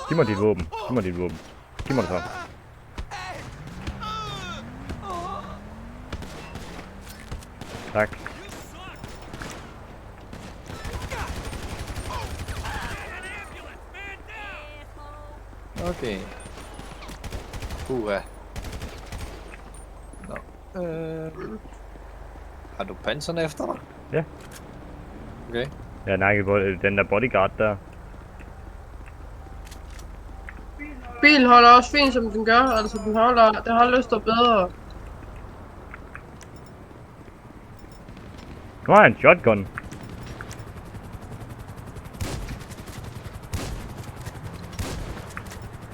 Giv mig dit våben. Giv mig dit våben. Giv mig det så. Tak. Okay. Uha. Nå. Har du panserne efter dig? Ja. Okay. Jeg har nakket på den der bodyguard der. Bilen holder også fint, som den gør. Altså, den har lyst til bedre. Nu har jeg en shotgun.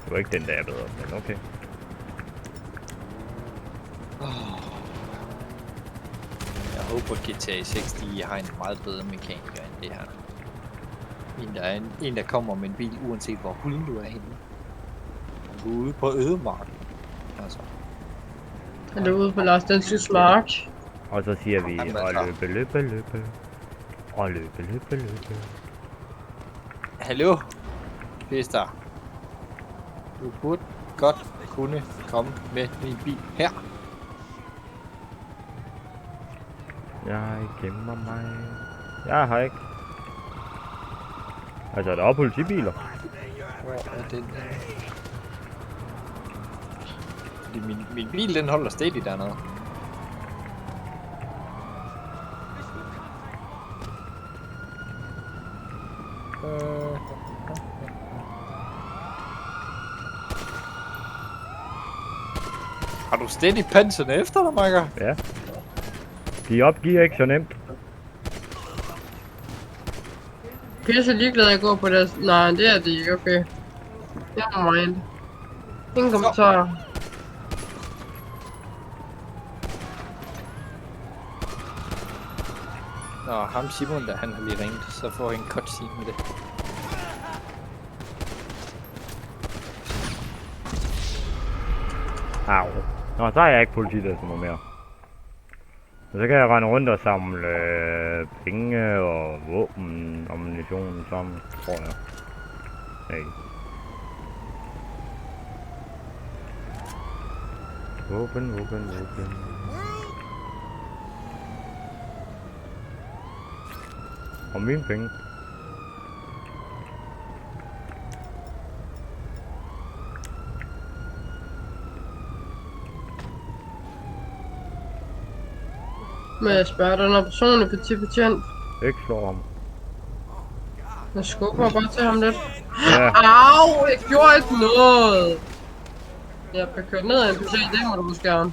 Det var ikke den der, jeg bedre, men okay. Jeg håber GTA 6 de har en meget bedre mekaniker end det her. En der kommer med en bil, uanset hvor hulen du er henne. Du er ude på ødemarken. Altså. Er du ude på Lars Danskes mark? Og så siger vi, Jamen, og altså. løbe. Og løbe. Hallo? Pester. Du burde godt kunne komme med min bil her. Jeg gemmer mig. Jeg har ikke. Altså, der er politibiler. Hvor er den? Fordi min bil den holder stille dernede. Har du steady panserne efter dig, Marker? Ja. De opgiver ikke så nemt. Jeg er så ligeglad, at jeg går på deres... Nej, det er det ikke, okay. Never mind. Ingen kommentarer. Nå, ham Simon der, han har lige ringet, så får jeg en cutscene med det. Au. Nå, så er jeg ikke politi der sådan mere. Og så kan jeg rende rundt og samle penge og våben og ammunition sammen, tror jeg. Hey. Våben. Og mine penge. Men jeg spørger dig, når personen er betjent. Ikke slå ham. Jeg skubber bare til ham lidt. Ja. Au! Jeg gjorde ikke noget! Jeg blev kørt ned af en NPC, det må du huske gerne.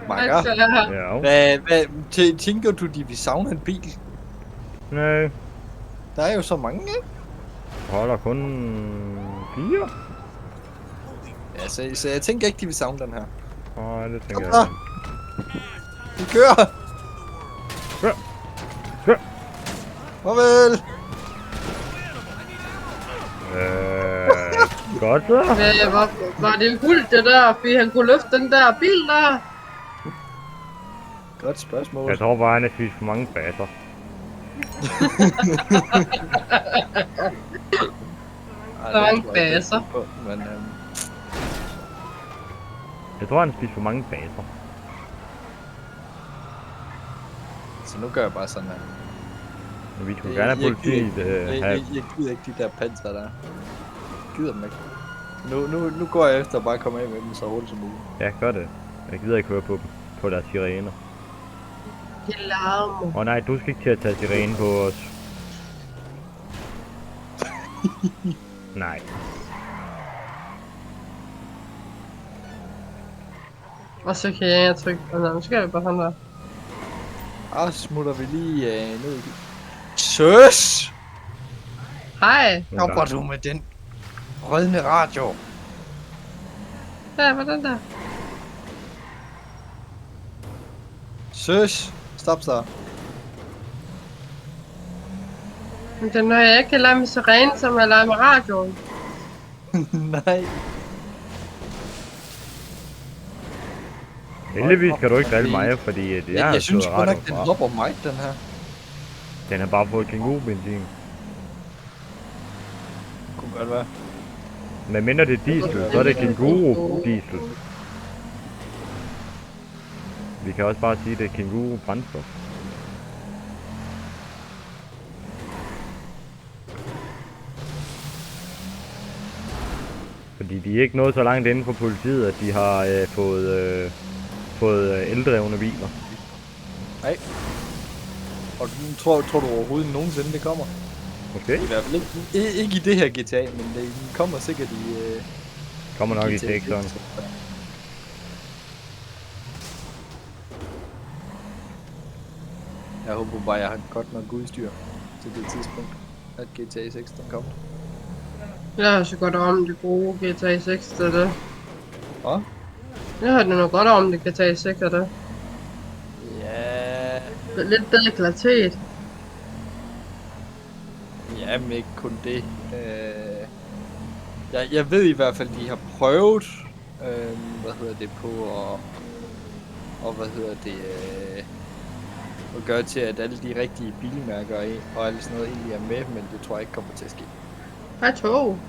Marker, Ja. hvad tænker du, de vil savne en bil? Nej. Der er jo så mange, ikke? Holder kun 4. Ja, så jeg tænker ikke, de vil savne den her. Nej, det tænker jeg Kom ikke. Vi kører! Kør! Farvel! Godt så. Var det en hul det der, fordi han kunne løfte den der bil der? Godt spørgsmål. Jeg tror bare, han har spist for mange baser. Der var ingen baser. Men Jeg tror, han har spist for mange baser. så nu gør jeg bare sådan her. Men vi skulle gerne have politiet have... Jeg gider ikke de der panser der. Jeg gider dem ikke. Nu går jeg efter at bare komme af med dem så hurtigt som muligt. Ja, gør det. Jeg gider ikke høre på dem. På deres sirener. De larmer. Nej, du skal ikke til at tage sirene på os. Nej. Og så kan jeg trykke på den. Nu skal jeg bare sådan der. Og smutter vi lige ned i. Søs! Hej! Kommer du med den rødne radio? Ja, hvordan der? Søs! Stop så. Men det er når jeg ikke kan lege med sirene, som jeg leger med radioen. Nej. Heldigvis kan du ikke drille mig, fordi det er Jeg synes slået godt nok, radioen den fra. hopper mig, den her. Den har bare fået kænguru-benzin. Kunne godt være. Men mindre det er diesel, så er det kænguru-diesel. Vi kan også bare sige, at det er kænguru-brændstof. Fordi de er ikke nået så langt inden for politiet, at de har fået eldrevne biler. Nej. Og tror du overhovedet nogensinde det kommer? Måske. I hvert fald ikke i det her GTA, men det kommer sikkert i... Kommer nok i GTA 6'eren. Jeg håber bare, jeg har godt nok udstyr til det tidspunkt, at GTA 6 den kommer. Jeg har så godt om det gode GTA 6 til det. Hvad? Jeg har det nok godt om det GTA 6 af det. Ja... Lidt bedre kvalitet. Ja, men ikke kun det. Jeg ved i hvert fald, de har prøvet, på at gøre til, at alle de rigtige bilmærker og alt sådan noget egentlig er med, men det tror jeg ikke kommer til at ske. Hej tog.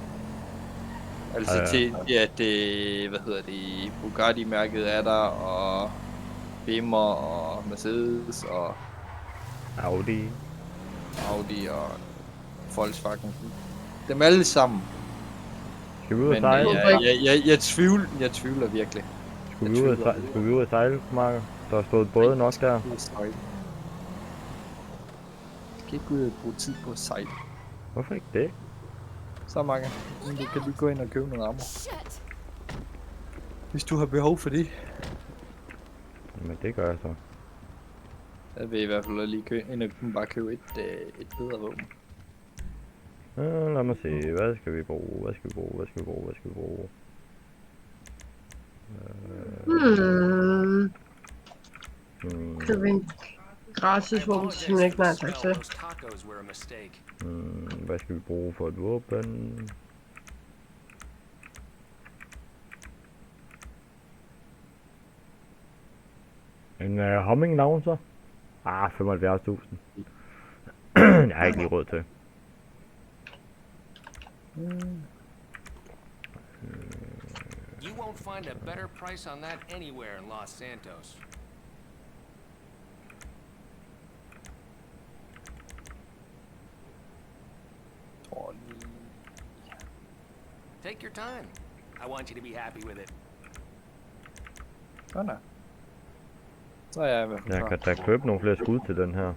Altså til at Bugatti-mærket er der, og Bimmer og Mercedes og Audi. Audi og Volkswagen. Dem alle sammen. Skal vi ud og Men sejle? jeg tvivler virkelig. Skulle vi ud og sejle, Marker? Der har stået både nok der. Jeg skal ikke ud og bruge tid på at sejle. Hvorfor ikke det? Så mange. Du kan lige gå ind og købe noget armor. Hvis du har behov for det. Men det gør jeg så. Jeg vil i hvert fald lige ind og bare købe et bedre våben. Lad mig se. Hvad skal vi bruge? Køb en gratis våben, som jeg ikke nej tak til. Hvad skal vi bruge for et våben? En Humming Launcher? 75.000. Jeg har ikke lige råd til. You won't find a better price on that anywhere in Los Santos. Take your time. I want you to be happy with it. Sådan. Så er jeg i hvert fald Jeg kan da købe nogle flere skud til den her.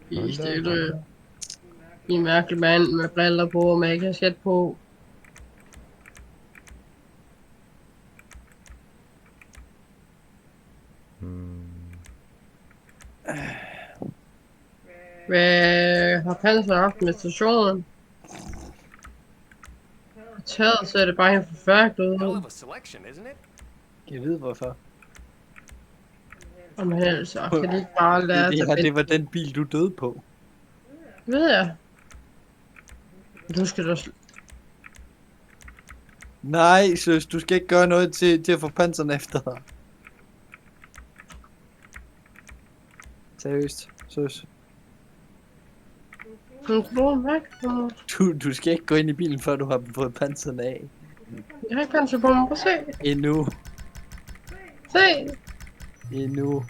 I stille. I en mærkelig mand med briller på og med kasket på. Hvad har Panser haft med stationen? Taget så er det bare helt forfærdeligt Hell ud. of a selection, isn't it? Jeg ved hvorfor. Om helst, så kan de ikke bare lade sig Det var den bil du døde på. Ved jeg. Du skal da Nej, søs, du skal ikke gøre noget til at få panserne efter dig. Seriøst, søs. Du skal ikke gå ind i bilen, før du har fået panserne af. Jeg har ikke panser på mig, prøv se. Endnu. Se. Endnu.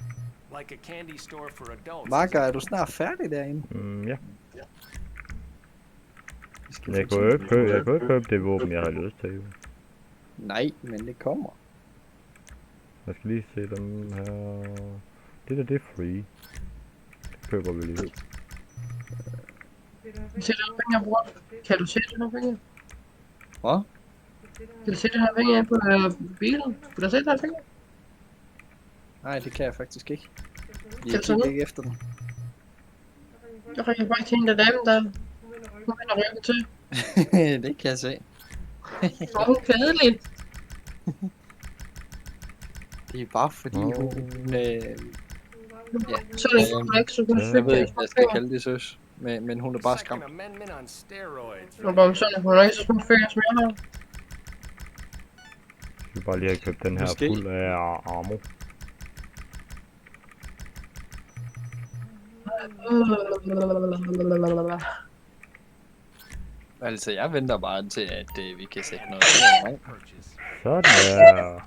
Like a candy store for adults. Marker, er du snart færdig derinde? Ja. Jeg kunne ikke købe det våben, jeg har lyst til. Jo. Nej, men det kommer. Jeg skal lige se dem her. Det er free. Det køber vi lige. Se det her penge, jeg bruger. Kan du se det her penge? Hvad? Kan du se det her penge på bilen? Kan du se det her penge? Nej, det kan jeg faktisk ikke. Kan Jeg du så kigger nu? ikke efter den. Jeg ringer bare til en af dem, der. Hun vender ryggen til. Det kan jeg se. Og hun er kedelig. Det er bare fordi hun... Så er det ikke ikke så godt Jeg ved ikke, hvad jeg skal kalde det, søs. Men hun er bare skræmt. Second Amendment on steroids. Og bare sådan, hun er ikke så små fingre, som jeg har. Jeg skal bare lige have købt den her Måske. fuld af armor. Altså, jeg venter bare til, at vi kan sætte noget i gang. Purchase. Sådan der.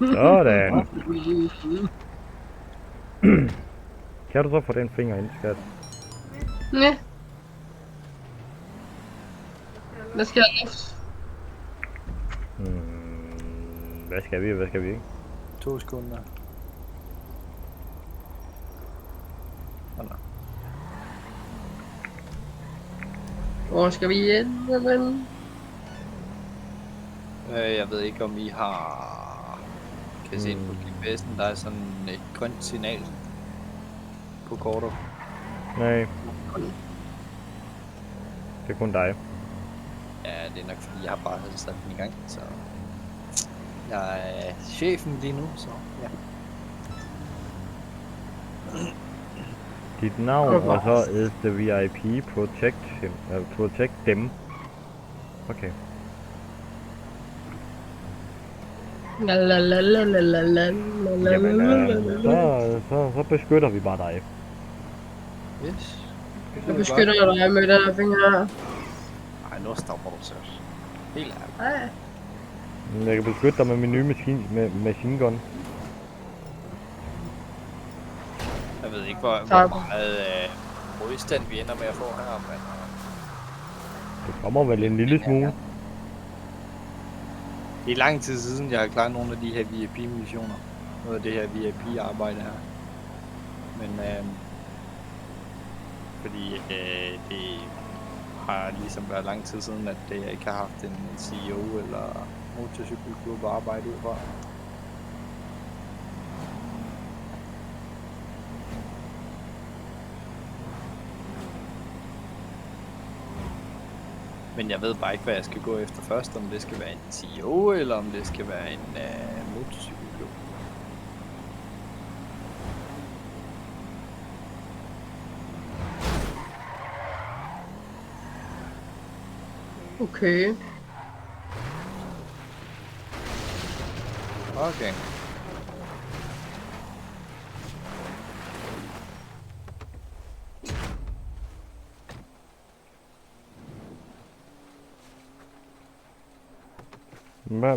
Sådan. Kan du så få den finger ind, skat? Ja. Hvad skal jeg løfte? Hvad skal vi, og hvad skal vi ikke? 2 sekunder. Hvor skal vi hen? Jamen? Jeg ved ikke om I har... Kan se på GPS'en, der er sådan et grønt signal på kortet. Nej. Det er kun dig. Ja, det er nok fordi jeg har bare sat den i gang, så... Jeg er chefen lige nu, så ja. Dit navn, og så is the VIP protect him, protect them. Okay. Jamen, så beskytter vi bare dig. Yes. Jeg beskytter dig med den her finger her. Ej, nu stopper du så. Helt ærligt. Ej. Jeg kan beskytte dig med min nye machine gun. Jeg ved ikke, hvor meget modstand vi ender med at få her, men... Det kommer vel en lille smule. Det er lang tid siden, jeg har klaret nogle af de her VIP-missioner. Noget af det her VIP-arbejde her. Men fordi det har ligesom været lang tid siden, at jeg ikke har haft en CEO eller motorcykelklub at arbejde ud fra. Men jeg ved bare ikke, hvad jeg skal gå efter først. Om det skal være en CEO, eller om det skal være en motorcykelklub. Okay. Okay.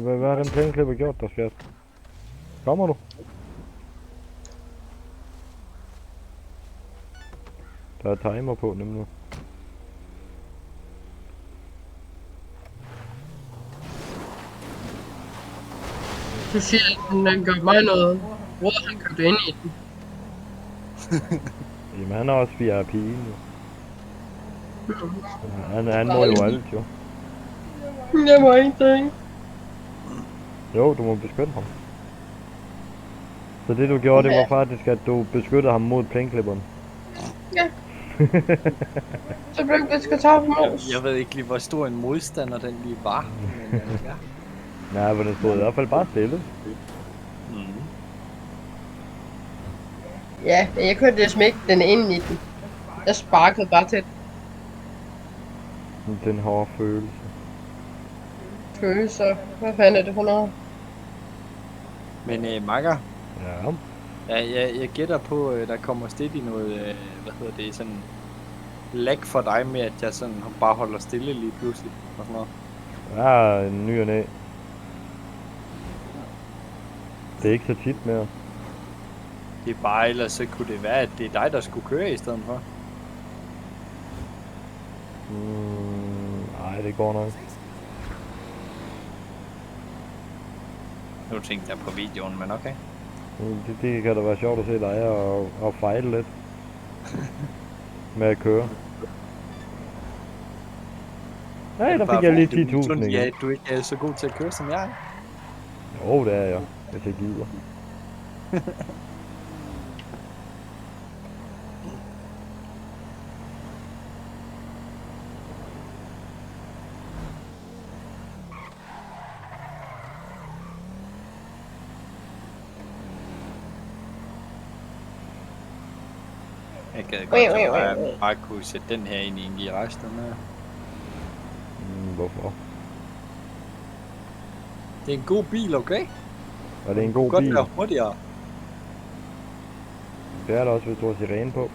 Hvad har den plæneklipper gjort der, skat? Kommer du? Der er timer på nemlig. Du siger, at den gør mig noget. Hvor han købte ind i den. Jamen han er også VIP'en jo. Han må jo alt jo. Jeg må ingenting. Jo, du må beskytte ham. Så det du gjorde, det var faktisk, at du beskyttede ham mod plæneklipperen. Ja. Så blev det skal tage på mus. Jeg ved ikke lige, hvor stor en modstander den lige var. Men ja. Nej, men den stod i hvert fald bare stille. Ja, men jeg kørte ligesom ikke den ind i den. Jeg sparkede bare til Den hårde følelse. følelser. Hvad fanden er det for noget? Men Makker, Ja. jeg gætter på, der kommer stille i noget, hvad hedder det, sådan lag for dig med, at jeg sådan bare holder stille lige pludselig og sådan noget. Ja, en ny og næ. Det er ikke så tit mere. Det er bare, ellers så kunne det være, at det er dig, der skulle køre i stedet for. Nej, det går nok. Nu tænkte jeg på videoen, men okay. Det kan da være sjovt at se dig og fejle lidt. Med at køre. Nej, der fik jeg lige 10.000 Ja, igen. du ikke er så god til at køre som jeg. Jo, det er jeg. Hvis jeg gider. Jeg gad godt, at jeg bare kunne sætte den her ind i en garage, den her. Hvorfor? Det er en god bil, okay? Og det er en god Godt bil. være hurtigere. Det er der også, hvis du har sirene på.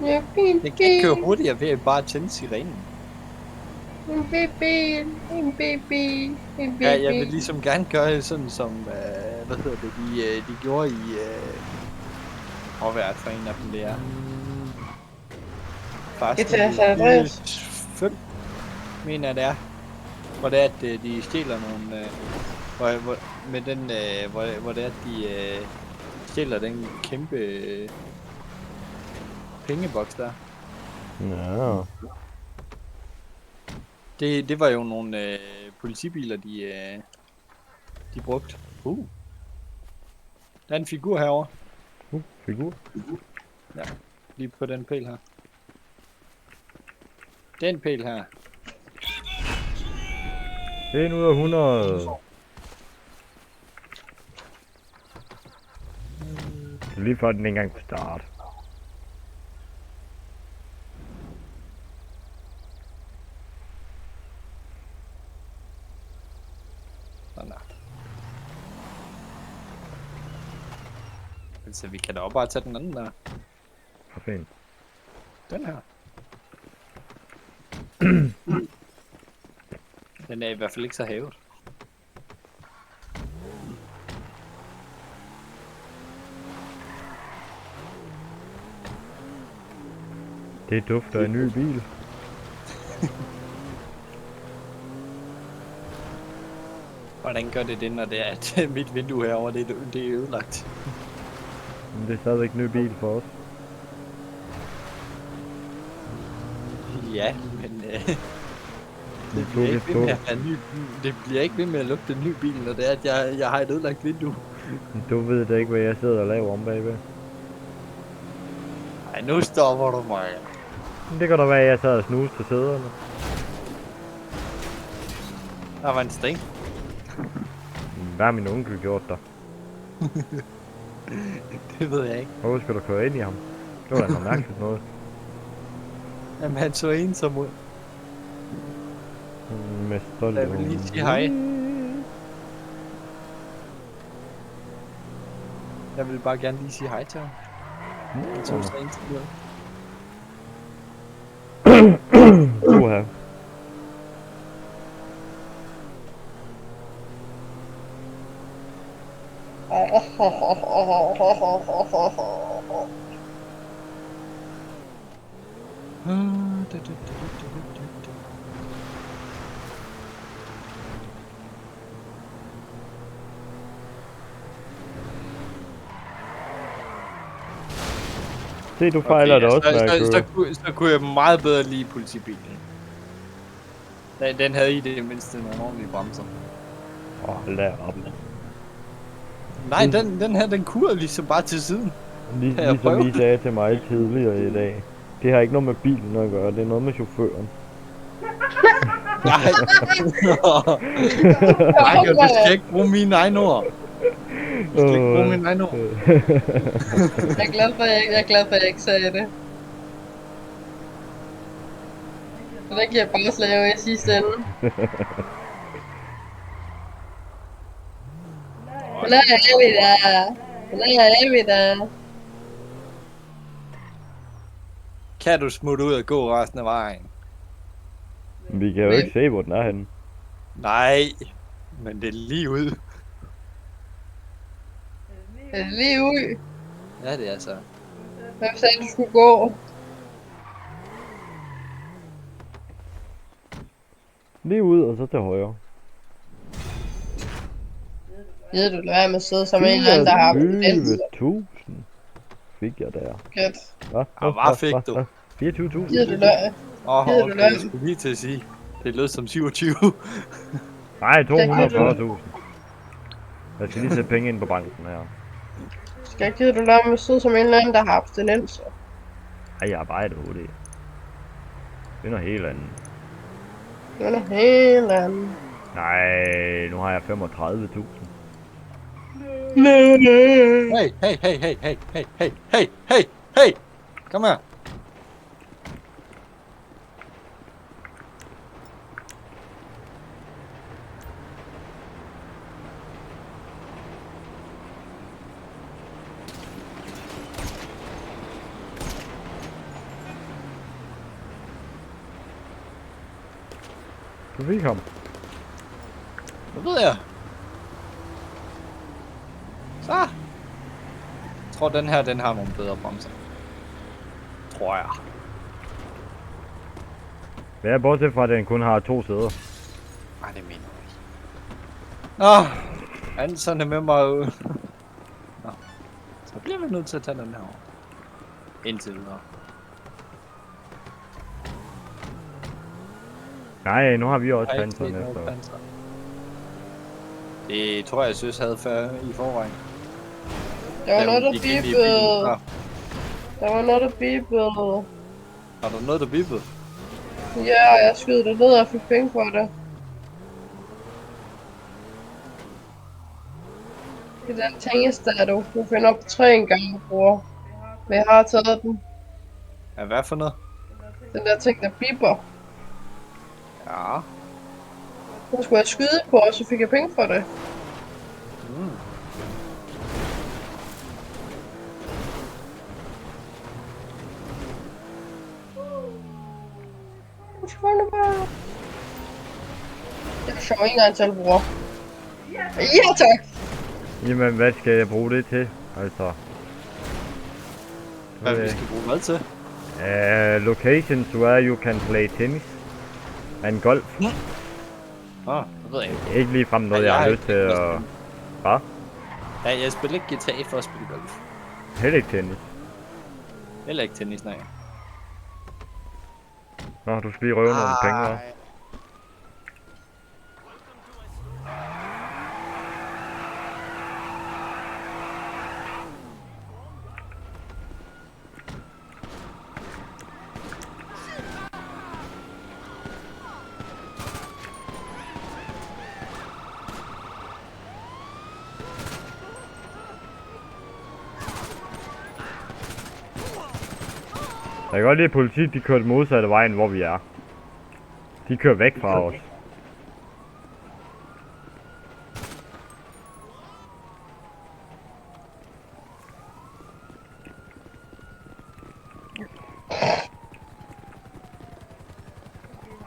Ja, fint. Det kan ikke køre hurtigere ved at bare tænde sirenen. En baby, en baby, en baby. Ja, jeg vil ligesom gerne gøre sådan som, hvad hedder det, de gjorde i, hvad er det for en af dem, det er? GTA San Andreas. 5, mener jeg det er. Hvor det er, at de stjæler nogle, med den, hvor det er, at de stjæler den kæmpe pengeboks der. Ja. Det var jo nogle politibiler, de brugte. Der er en figur herovre. Figur. Ja, lige på den pæl her. Den pæl her. 1 ud af 100. Lige før den ikke engang kunne starte. Sådan der. Altså, vi kan da også bare tage den anden der. Hvor fint. Den her. Den er i hvert fald ikke så havet. Det dufter af en ny bil. Hvordan gør det, når det er, at mit vindue herovre, det er ødelagt? Men det er stadigvæk en ny bil for os. Ja, men det tog bliver vi ikke ved på. med at have ny, det bliver ikke ved med at lugte en ny bil, når det er, at jeg har et ødelagt vindue. Du ved da ikke, hvad jeg sidder og laver om bagved. Ej, nu stopper du mig. Men det kan da være, at jeg sad og snuste til sæderne. Der var en sten. Hvad har min onkel gjort der? Det ved jeg ikke. Hvorfor skal du køre ind i ham? Det var da noget mærkeligt noget. Jamen, han så ensom ud. Med stolt. Jeg vil lige sige hej. Jeg vil bare gerne lige sige hej til ham. Han så ensom ud. Uha. Se, du fejler det også, med at køre. Så kunne jeg meget bedre lide politibilen. Den havde i det mindste nogle ordentlige bremser. Lad op. Nej, den her, den kurede ligesom bare til siden. Ligesom I sagde til mig tidligere i dag. Det har ikke noget med bilen at gøre, det er noget med chaufføren. Nej. Nej, du skal ikke bruge mine egne ord. Du skal ikke bruge mine egne ord. Jeg er glad for, at jeg ikke sagde det. Så der giver jeg bare slave i sidste ende. Hvor er vi der? Hvor er vi der? Kan du smutte ud og gå resten af vejen? Vi kan jo ikke se, hvor den er henne. Nej, men det er lige ud. Er det lige ud? Ja, det er så. Hvad sagde du skulle gå? Lige ud og så til højre. Ved du, lad være med at sidde som en eller anden, der har tendens. 20.000 fik jeg der. Gæt. Hvad? Hvad fik du? 24.000. Ved du, lad. Okay, jeg skulle lige til at sige. Det lød som 27. Nej, 240.000. Jeg skal lige sætte penge ind på banken her. Skal jeg give du lade med at sidde som en eller anden, der har abstinenser? Ej, jeg arbejder på det. Det er noget helt andet. Det er noget helt andet. Nej, nu har jeg 35.000. Hey, hey, hey, hey, hey, hey, hey, hey, hey, hey! Kom her! Du fik ham. Nu ved jeg. Så. Jeg tror den her, den har nogle bedre bremser. Tror jeg. Ja, bortset fra, at den kun har 2 sæder. Nej, det mener jeg ikke. Nå, Anson er med mig ud. Nå, så bliver vi nødt til at tage den her over. Indtil videre. Nej, nu har vi også Ej, panseren det er efter. noget panser. Det tror jeg synes havde før i forvejen. Der var Da noget, hun der gik ind i bippede. bilen. Nå, Der var noget, der bippede. har du noget, der bippede? Ja, jeg skød det ned og fik penge for det. Det er den tingestatue, du finder på 3 gange, bror. Men jeg har taget den. Ja, hvad for noget? Den der ting, der bipper. Ja. Den skulle jeg skyde på, og så fik jeg penge for det. Mm. Jeg er sjov ikke engang til, bror. Ja, tak! Jamen, hvad skal jeg bruge det til? Altså... Hvad vi skal bruge hvad til? Locations where you can play tennis. And golf. Det ved jeg ikke. Ikke lige frem noget, jeg har lyst til at... Hvad? Ja, jeg spiller ikke guitar for at spille golf. Heller ikke tennis. Heller ikke tennis, nej. Nå, du skal lige røve nogle penge, hva'? Jeg kan godt lide, at politiet de kører modsatte vejen, hvor vi er. De kører væk fra os.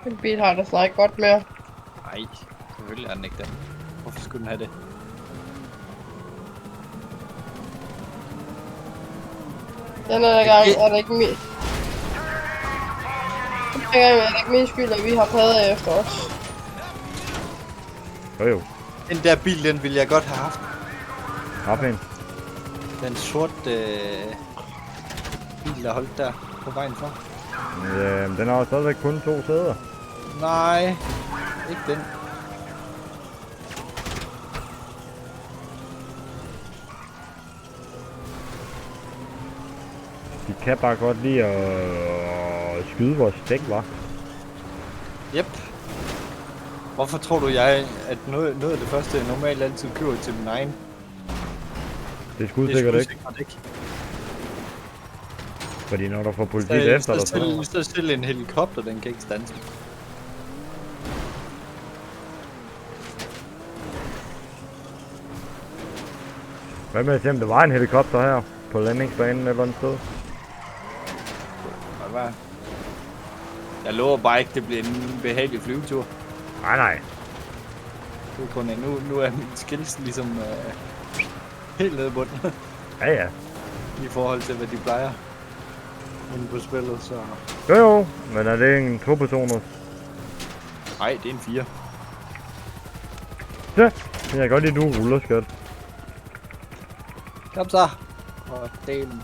Den bil har det snart ikke godt mere. Nej, selvfølgelig er den ikke det. Hvorfor skulle den have det? Den er gang, er det ikke min... Den gang er det ikke min skyld, at vi har padder efter os. Jo. Den der bil, den ville jeg godt have haft. Happen. Den sorte bil, der holdt der på vejen for. Den har jo stadigvæk kun 2 sæder. Nej, ikke den. De kan bare godt lide at skyde vores dæk, hva'? Yep. Hvorfor tror du, at noget af det første, jeg normalt altid køber til min egen? Det er skudsikkert ikke. ikke. Fordi når der får politiet efter dig, så stille en helikopter, den kan ikke standse. Hvad med at se, om der var en helikopter her på landingsbanen eller andet sted? Hvad? Jeg lover bare ikke, det bliver en behagelig flyvetur. Nej. Det er kun nu er min skills ligesom helt nede i bunden. Ja. I forhold til, hvad de plejer. Inde på spillet, så... Jo, men er det en 2-personers? Nej, det er en 4. Ja, jeg kan godt lide, du ruller, skat. Kom så! Og delen.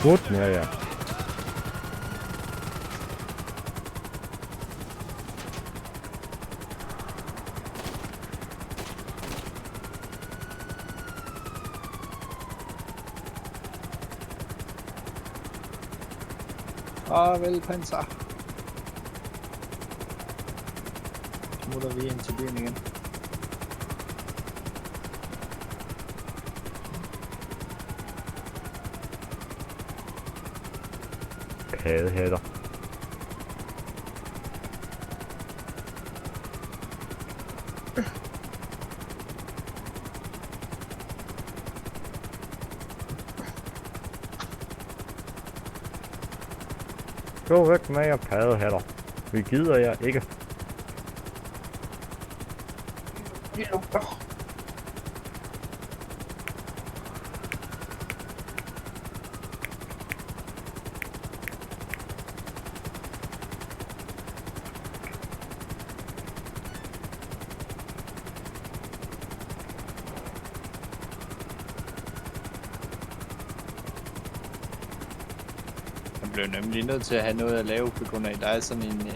Godt, ja. Vel, Panzer. Smutter vi ind til byen igen. Padehætter. Gå væk med jer paddehatter. Vi gider jer ikke. Vi lukker. Jeg blev nemlig nødt til at have noget at lave, på grund af, at der er sådan en,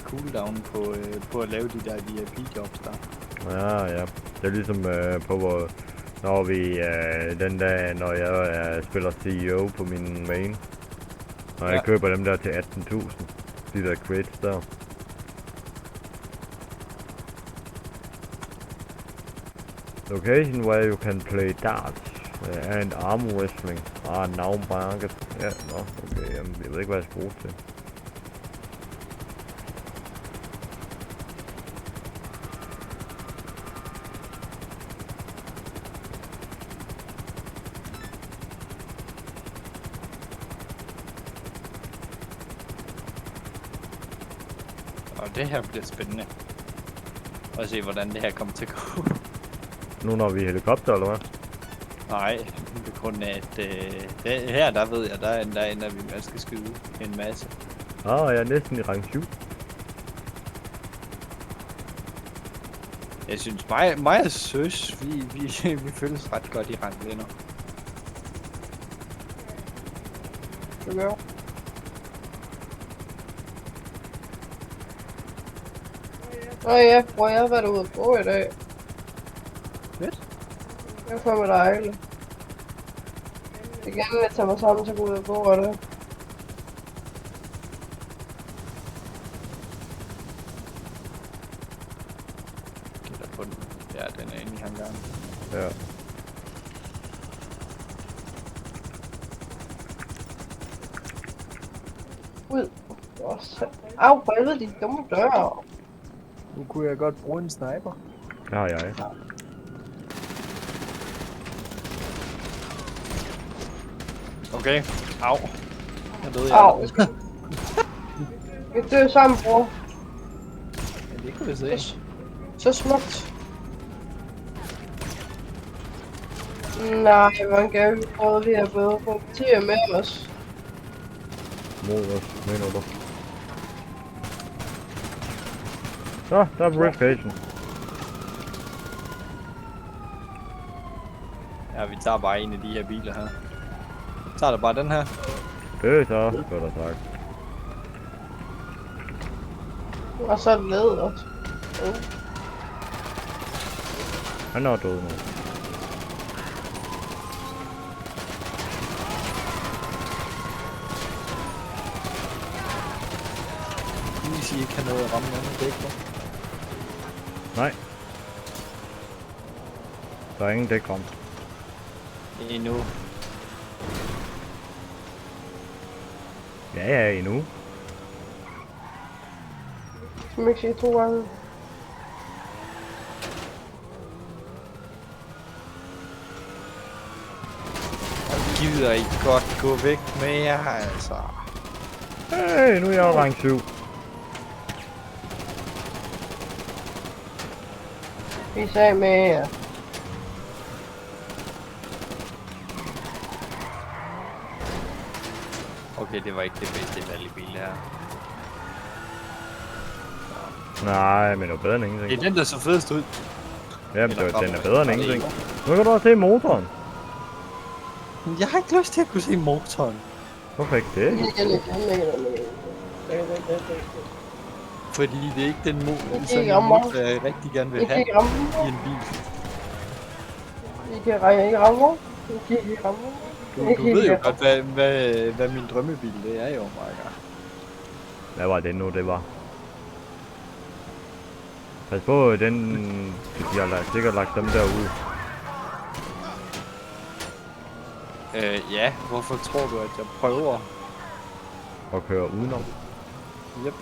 cooldown på at lave de der VIP-jobs der. Ja, ja. Det er ligesom på hvor... Når vi... den dag, når jeg spiller CEO på min main. Når jeg køber dem der til 18.000. De der crates der. Location where you can play darts and arm wrestling. Now market. Ja, nå, okay, jamen, jeg ved ikke, hvad jeg skal bruge til. Og det her bliver spændende. Og se, hvordan det her kommer til at gå. Nu når vi er helikopter, eller hvad? Nej, på grund af, at her, der ved jeg, der ender vi med at skal skyde en masse. Jeg er næsten i rang 7. Jeg synes, mig og Søs, vi føles ret godt i rang lige nu. Okay. Ja, bror, jeg har været ude at gå i dag. Fedt. Det er fandme dejligt. Jeg kan gerne tage mig sammen til at gå ud og gå og det. Kigger på den. Ja, den er inde i hangaren. Ja. Ud. Au, for helvede, de dumme døre. Nu kunne jeg godt bruge en sniper. Det har jeg. Okay. Au. Jeg døde, Au. Vi dør sammen, bror. Ja, det kunne vi se. Så smukt. Nej, man kan jo prøve lige at både få partier med os. Mod os, mener du? Så, der er verification. Ja, vi tager bare en af de her biler her. Tager du bare den her? Det er så godt at sagt. Og så er det ledet også. Han er død nu. Hvis I ikke har noget at ramme med dæk på. Nej. Der er ingen dækram. Endnu. Ja, endnu. Som ikke sige 2 gange. Gider I godt gå væk med jer, altså. Hey, nu er jeg rang 7. Vi sagde med jer. Okay, det var ikke det bedste valg i bil her. Nej, men det er bedre end Det ingenting. er den, der så fedest ud. Jamen, den er bedre end ingenting. Nu kan du også se motoren. Jeg har ikke lyst til at kunne se motoren. Hvorfor ikke det? Fordi det er ikke den ikke sådan en rammer. motor, jeg rigtig gerne vil I kan have ikke ramme i en mig. bil. I kan ikke ramme mig. I kan ikke ramme mig. Du ved jo godt, hvad min drømmebil det er jo, Marker. Hvad var det nu, det var? Pas på den... De har sikkert lagt dem derude. Ja, hvorfor tror du, at jeg prøver? Og køre udenom. Yep.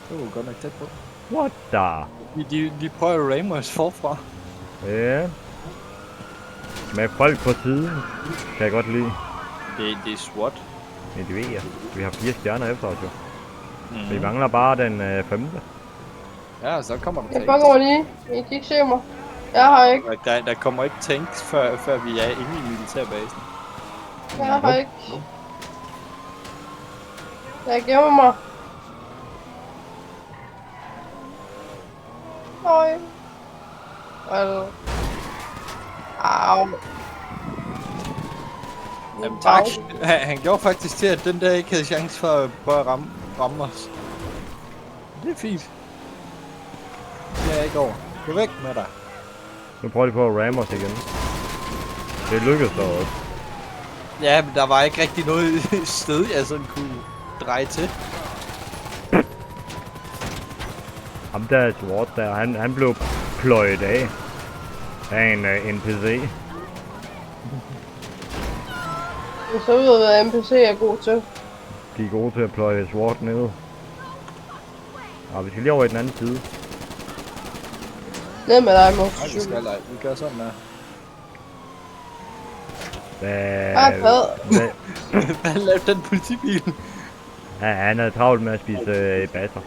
Det var godt nok tæt på. What the? De prøver at ramme os forfra. Ja. Med folk på siden, kan jeg godt lide. Det er SWAT. Ja, det ved jeg. Vi har 4 stjerner efter os jo. Vi mangler bare den 5. Ja, så kommer der Jeg tanks. fanger mig lige. I kan ikke se mig. Jeg har ikke. Der kommer ikke tanks, før vi er inde i militærbasen. Jeg har ikke. Jeg gemmer mig. Nej. Well. Au. Jamen tak. Han gjorde faktisk til, at den der ikke havde chance for at prøve at ramme os. Det er fint. Det er ikke over. Gå væk med dig. Nu prøver de på at ramme os igen. Det lykkedes dog også. Ja, men der var ikke rigtig noget sted, jeg sådan kunne dreje til. Ham der SWAT der, han blev pløjet af en NPC. Jeg så ud af, hvad NPC er god til. De er gode til at pløje SWAT ned. Og vi skal lige over i den anden side. Ned med dig, Mos. Nej, vi skal ej. Vi gør sådan her. Hvad? Hvad lavede den politibil? Ja, han havde travlt med at spise batter.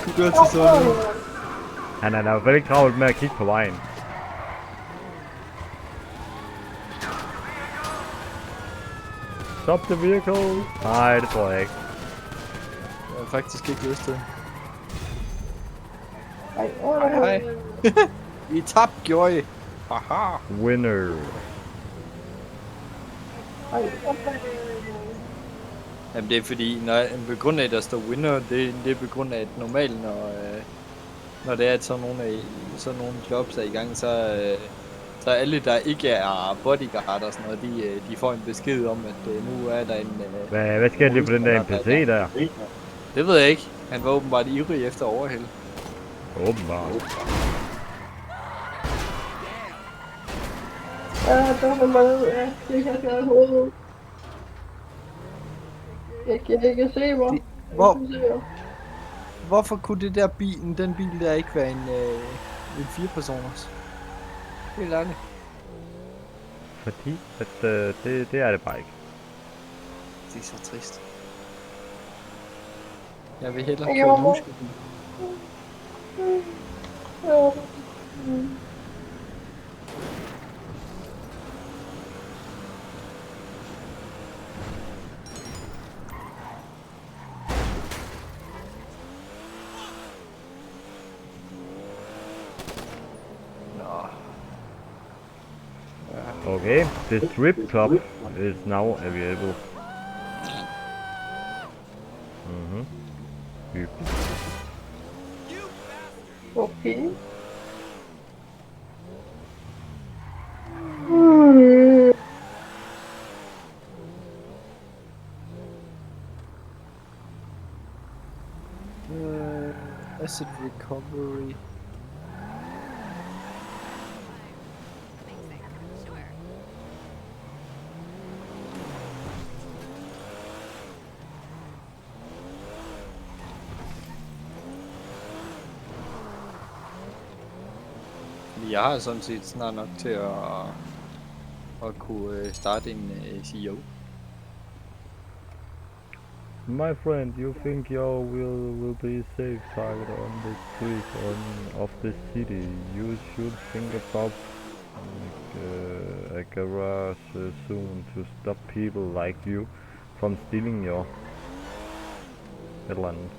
Kunne gøre til sådan noget. Han er i hvert fald ikke travlt med at kigge på vejen. Stop the vehicle! Nej, det tror jeg ikke. Jeg har faktisk ikke lyst til. Hej. Vi tabte, gjorde I. Haha. Winner. Jamen det er fordi, når på grund af at der står winner, det er på grund af at normalt når det er at sådan nogle jobs er i gang, så alle der ikke er bodyguard og sådan noget, de får en besked om at nu er der en Hvad sker der på den der NPC der? Det ved jeg ikke. Han var åbenbart ivrig efter overhæld. Åbenbart. Ja, der er mig. Jeg kan ikke hovedet. Jeg kan ikke se mig. Hvorfor kunne den bil der ikke være en 4-personers? Helt ærligt. Fordi at, det er det bare ikke. Det er så trist. Jeg vil hellere Jeg køre må- muskelbil. Okay, the strip club is now available. Hyggeligt. Okay. Asset recovery. Jeg har sådan set snart nok til at kunne starte en CEO. My friend, you think you will be safe target on the street of the city. You should think about a garage soon to stop people like you from stealing your et eller andet.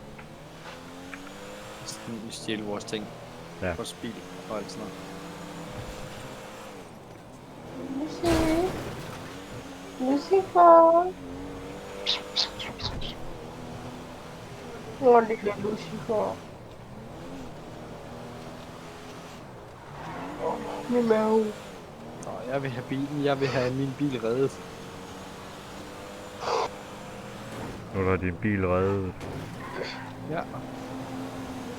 Stjæle vores ting. Ja. Vores bil og alt sådan noget. Lucifer. Åh, lille Lucifer. Min mave. Nå, jeg vil have bilen. Jeg vil have min bil reddet. Nu er din bil reddet. Ja.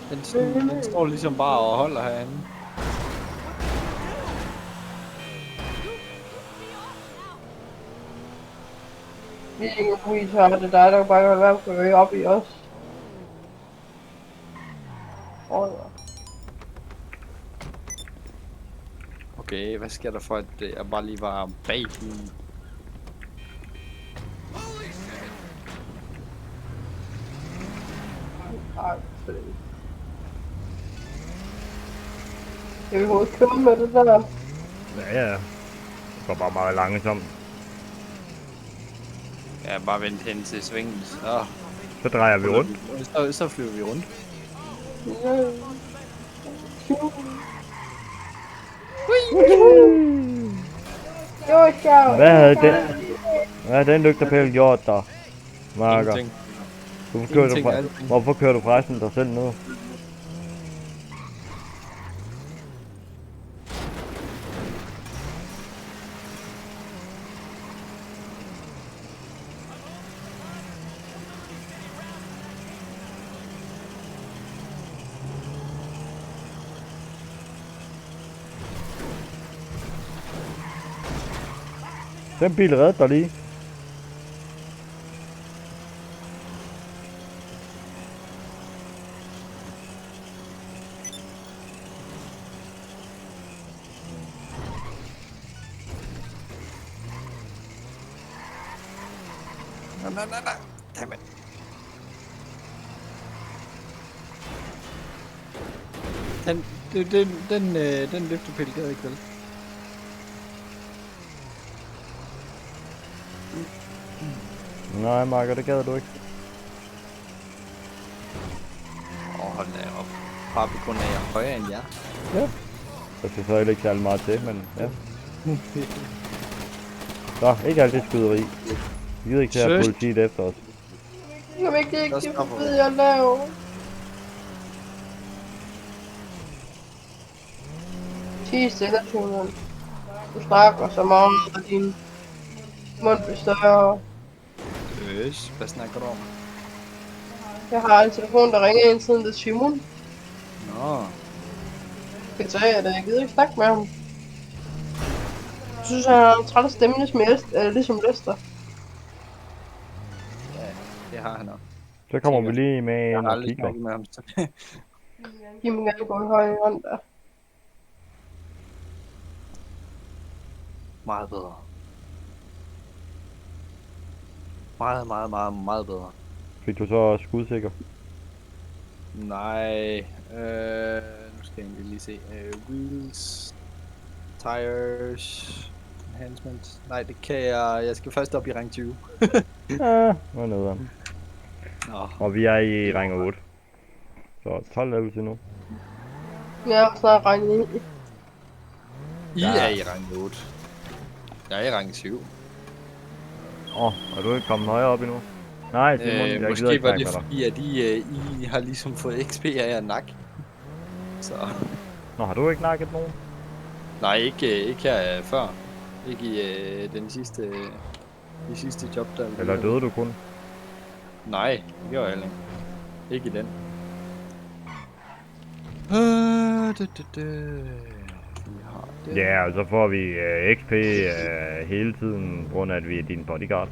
Den står ligesom bare og holder herinde. Vi er ikke en så det er dig, der bare kan være på at op i os. Okay, hvad sker der for, at jeg bare lige var bag bilen? Jeg vil hurtigt køre med det der. Ja. Det går bare meget langsomt. Ja, bare vent hen til svingen, Så drejer vi rundt. Så flyver vi rundt. Hvad havde den lygtepæl gjort der, Marker? Ingenting. Hvorfor hvorfor kører du forresten dig selv nu? Den bil redder dig lige. Nej. Dammit. Den løftepæl gad ikke vel? Nej, Marker, det gad du ikke. Hold da op. Bare på grund af, at jeg er højere end jer. Ja. Der skal så heller ikke særlig meget til, men ja. Så, ikke alt det skyderi. Vi gider ikke til at have politiet efter os. Jeg vil ikke det ved jeg lave. Tige stille, Tunen. Du snakker så meget, og din mund bliver større. Hvad snakker du om? Jeg har en telefon, der ringer ind siden det er Simon. Nå. Jeg kan tage det, jeg gider ikke snakke med ham. Jeg synes, han har en træt stemme ligesom Lester. Ja, det har han også. Så kommer vi lige med Jeg en har og aldrig kigger. snakket med ham. Giv mig gerne gå i højre hånd der. Meget bedre. Meget bedre. Fik du så skudsikker? Nej, nu skal jeg lige se. Wheels, tires, enhancement. Nej, det kan jeg skal først op i rang 20. Ja, nu er nederen. Nå, Og vi er i ring 8. Så 12 level til nu. Jeg har snart regnet ind. I er i rang 8. Jeg er i rang 7. Er du ikke kommet højere op endnu? Nej, Simon, jeg gider Måske ikke var det snakke med dig. fordi, at I har ligesom fået XP af jer nak. Så... Nå, har du ikke nakket nogen? Nej, ikke her før. Ikke i den sidste job der. Eller døde du kun? Nej, det gjorde jeg heller ikke. Ikke i den. Ja, og så får vi XP hele tiden, på grund af at vi er din bodyguard.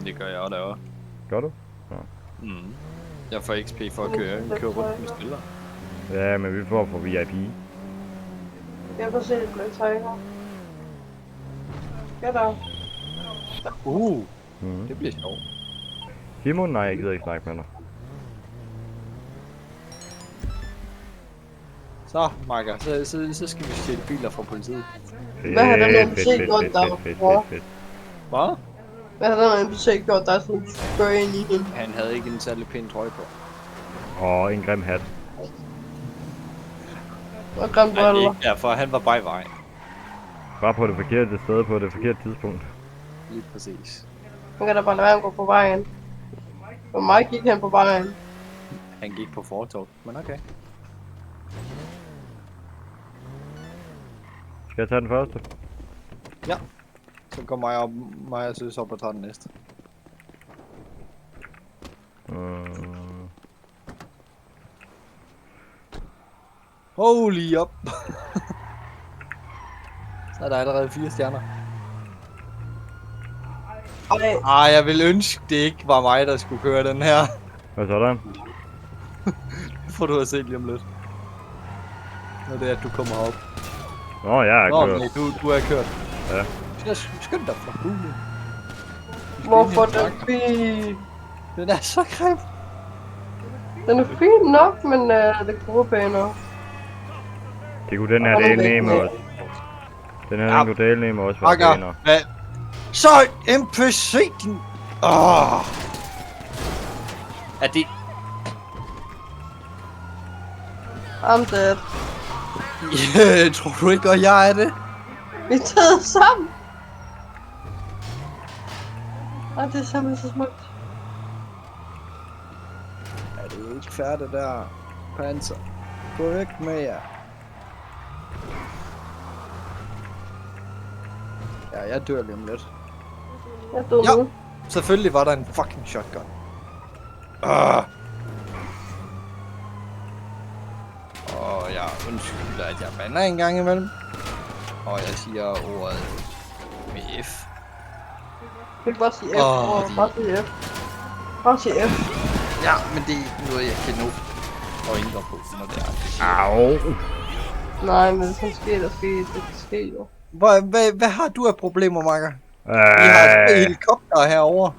Det gør jeg også derovre. Gør du? Jeg får XP for at køre rundt med spillere. Ja, men vi får for VIP. Jeg får se det med Tiger. Ja da. Det bliver sjovt. Simon, nej, jeg gider ikke snakke med dig. Så, Marker, så skal vi stjæle biler fra politiet. Hvad har den NPC gjort der? Hvad? Hvad har den NPC gjort der, som du går ind i hende? Han havde ikke en særlig pæn trøje på. Og en grim hat. Og grimme Nej, det er briller. ikke derfor, han var bare i vejen. Bare på det forkerte sted, på det forkerte tidspunkt. Lige præcis. Man kan da bare lade være med at gå på vejen. For mig gik han på vejen. Han gik på fortov, men okay. Skal jeg tage den første? Ja. Så går mig og Søs op og tager den næste. Holy up! Så er der allerede 4 stjerner. Jeg vil ønske, det ikke var mig, der skulle køre den her. Hvad sådan? Det får du at se lige om lidt. Når det er, at du kommer op. Nå, jeg er Nå, kørt. nej, du er kørt. Ja. Skynd dig for hulen. Hvorfor den fin? Den er så grim. Den er fin nok, men det kunne pænere. Det kunne den her Og del den nemme væk. også. Den her Ja. den kunne del nemme også være Makker, pænere. hvad? Så NPC, din... Er det... I'm dead. Yeah, tror du ikke godt, jeg er det? Vi er taget sammen. Ej, det er simpelthen så smukt. Er det ikke færdigt der? Panser. Gå væk med jer. Ja, jeg dør lige om lidt. Jeg døde Ja. nu. Selvfølgelig var der en fucking shotgun. Og jeg undskylder, at jeg bander en gang imellem. Og jeg siger ordet med F. Vi kan bare sige F. Bare sige F. Bare sige F. Ja, men det er ikke noget, jeg kan nå og ændre på, når det er. Au. Nej, men det kan ske, det kan ske jo. Hvad har du af problemer, Marker? Vi har et helikopter herovre.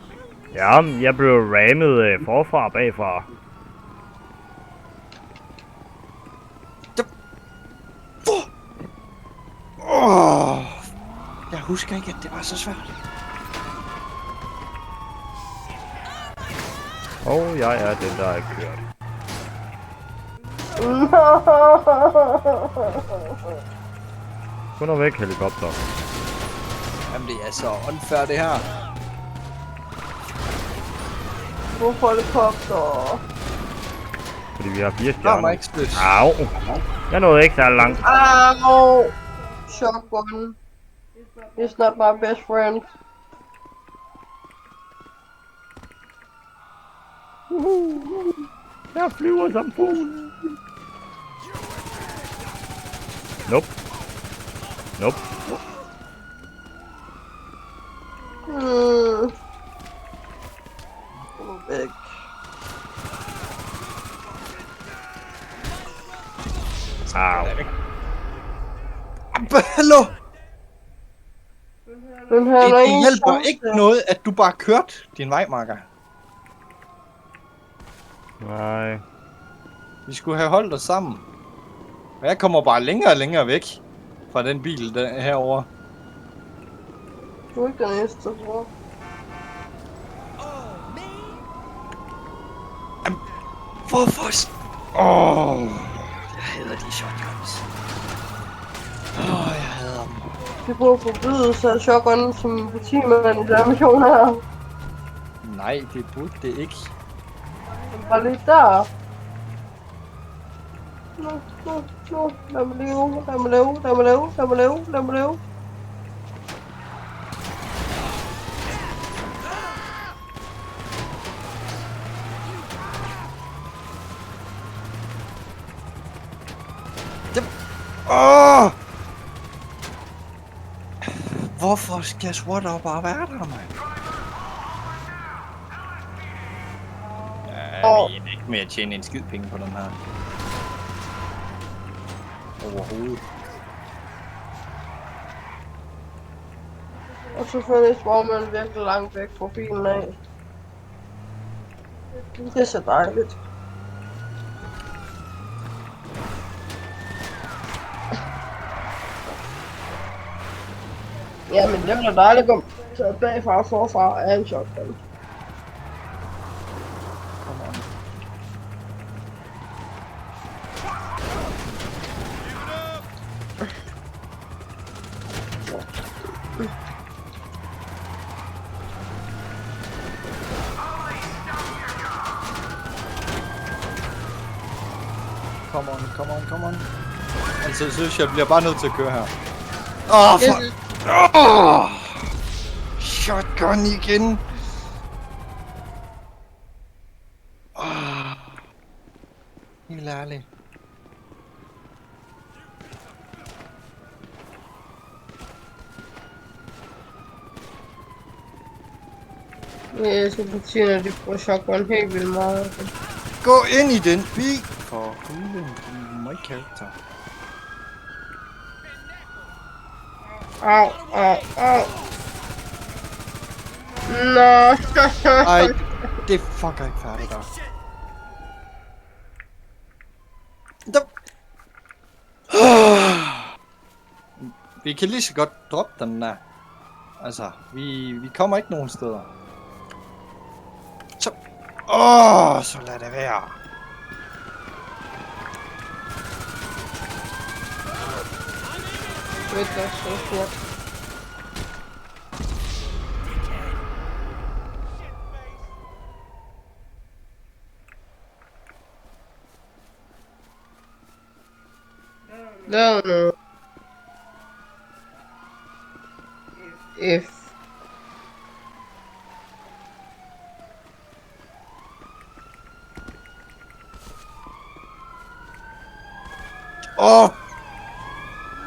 Ja, jeg blev rammet forfra og bagfra. Jeg husker ikke, at det var så svært. Og jeg er den, der er kørt. Kun er væk, helikopter. Jamen, det er så unfair, det her. Hvorfor helikopter? Fordi vi har 4 Der stjerner. var ikke spøs. Au. Jeg nåede ikke så langt. Au! Shotgun. It's not my best friend. Jeg flyver som fugl. Nope. Nope. Væk. Au. Hallo! Den her Det er en hjælper chance. ikke noget, at du bare kørte din vej, Marker. Nej. Vi skulle have holdt os sammen. Og jeg kommer bare længere og længere væk fra den bil der, herovre. Du er ikke den eneste, tror. Hvorfor? Jeg hader de shotguns. Jeg hader dem. Vi bruger forbydelse af shotgun som politimand i den mission her. Nej, det burde det ikke. Den var lige der. Nu. Lad mig leve. Hvorfor skal SWAT bare være der, mand? Ja, vi er ikke med at tjene en skid penge på den her. Overhovedet. Og selvfølgelig var man virkelig langt væk fra bilen af. Det er så dejligt. Ja, men det var dejligt at gå så bagfra og forfra af en shotgun. Come on. Come on. Altså, jeg synes, jeg bliver bare nødt til at køre her. Fuck. Shotgun igen. Helt ærligt. Ja, så betyder de bruger shotgun helt vildt meget. Gå ind i den bil. For hulen, my character. Au, au, au. Nå. Ej, det fucker ikke færdigt der. Vi kan lige så godt droppe den der. Altså, vi kommer ikke nogen steder. Så... så lad det være. Wait, that's so stort. No, no. If.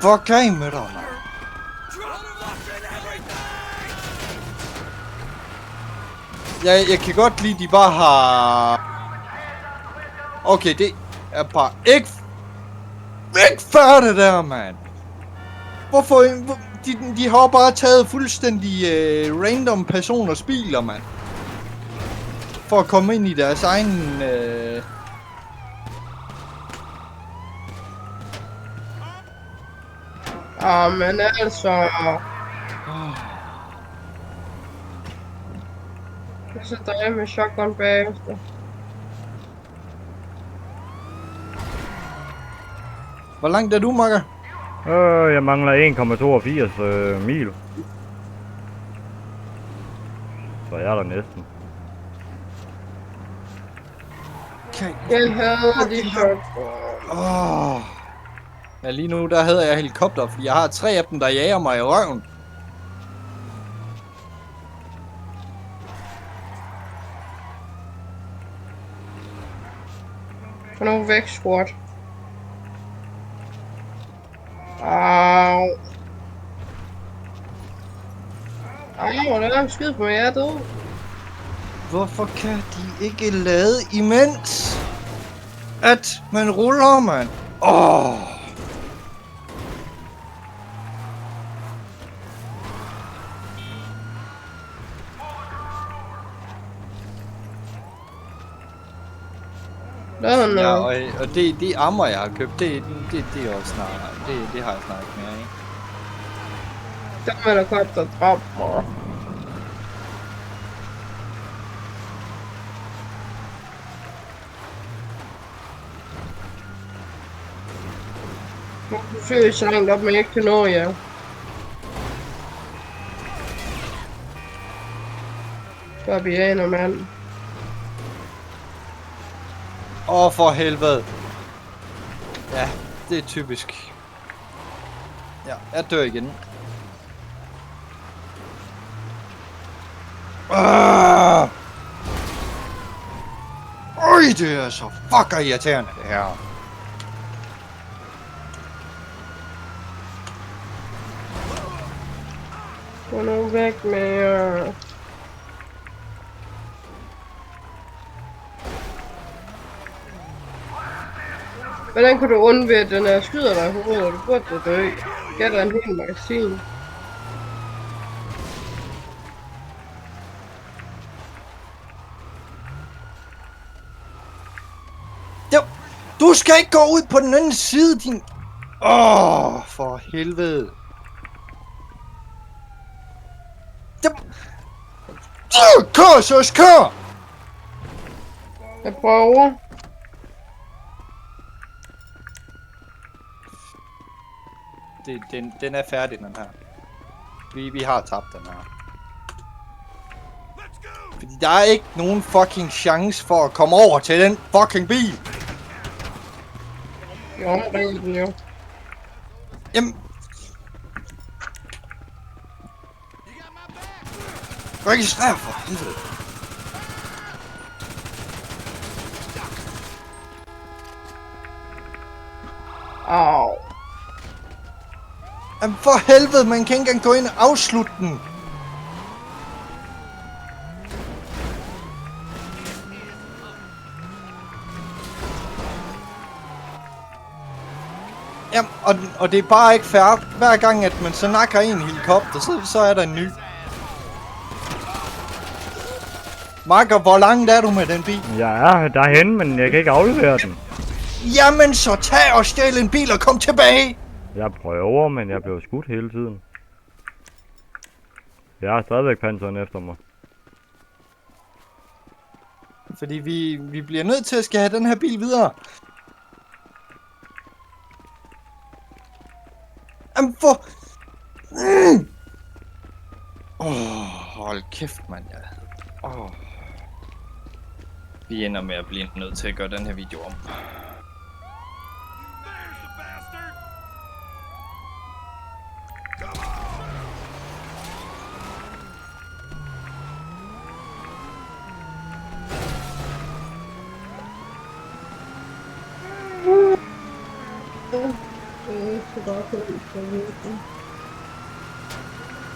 Fuck af med dig, mand. Jeg kan godt lide, de bare har... Okay, det er bare ikke... Væk fra det der, mand! Hvorfor... De har bare taget fuldstændig random personers biler, mand. For at komme ind i deres egen... Men altså... Så der er med shotgun bagefter. Hvor langt er du, makker? Jeg mangler 1,82 mil. Så jeg er der næsten. Okay. Jeg havde de shotgun. Ja, lige nu der hedder jeg helikopter, fordi jeg har 3 af dem, der jager mig i røven. Få nu væk, squat. Au. Au, der er en skyd på mig, jeg er død. Hvorfor kan de ikke lade imens at man ruller, mand? Ja, og det armor, jeg har købt, det er også snart, det har jeg snart ikke mere, ikke? Der er der godt, der dropper. Nu forsøger jeg så langt op, men jeg ikke kan nå jer. Fabianer, mand. For helvede. Ja, det er typisk. Ja, jeg dør igen. Øj, det er så fucker irriterende, det her. Gå nu væk med jer. Hvordan kan du undvære, at den her skyder dig i hovedet, og du burde da dø? Gav dig en hel magasin. Du skal ikke gå ud på den anden side, din... for helvede. Kør, søs, kør! Jeg prøver. Den er færdig, den her. Vi har tabt den her. Fordi der er ikke nogen fucking chance for at komme over til den fucking bil. Jeg omringer den jo. Jamen... Registrer for helvede. Au. Jamen for helvede, man kan ikke engang gå ind og afslutte den. Jamen, og det er bare ikke fair. Hver gang, at man så nakker en helikopter, så er der en ny. Marker, hvor langt er du med den bil? Jeg er derhen, men jeg kan ikke aflevere den. Jamen, så tag og stjæl en bil og kom tilbage! Jeg prøver, men jeg bliver skudt hele tiden. Jeg har stadigvæk panseren efter mig. Fordi vi bliver nødt til at skal have den her bil videre. Jamen, hvor... hold kæft, mand. Vi ender med at blive nødt til at gøre den her video om.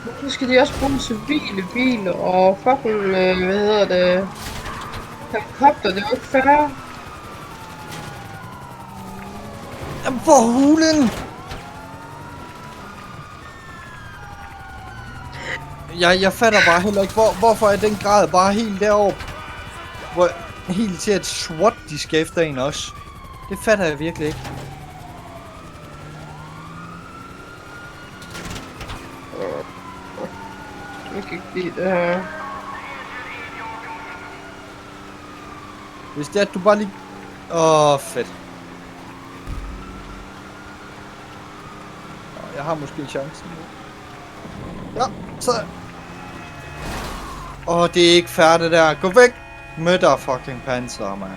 Hvorfor skal de også bruge civile biler og fucking, hvad hedder det, helikopter, det er jo ikke fair. Jamen, for hulen! Jeg fatter bare heller ikke, hvorfor er den grad bare helt deroppe. Helt til at SWAT de skal efter en også. Det fatter jeg virkelig ikke. Jeg kan ikke lide det her. Hvis det er, at du bare lige... fedt. Jeg har måske chancen. Ja, så... det er ikke færdigt der. Gå væk med dig, fucking panser, man.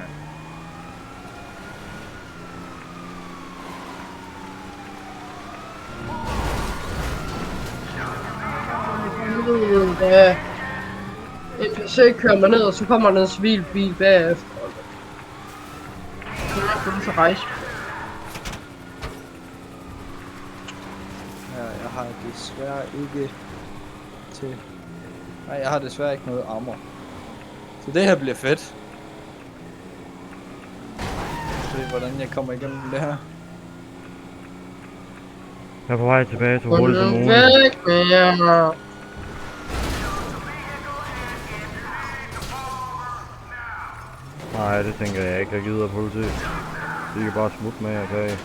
Da NPC kører mig ned, og så kommer der en civil bil bagefter. Så er jeg til at rejse. Ja, jeg har desværre ikke til... Nej, jeg har desværre ikke noget armor. Så det her bliver fedt. Se, hvordan jeg kommer igennem det her. Jeg er på vej tilbage til hul til morgen. Væk med jer. Nej, det tænker jeg ikke. Jeg gider politi. De kan bare smutte med jer bag.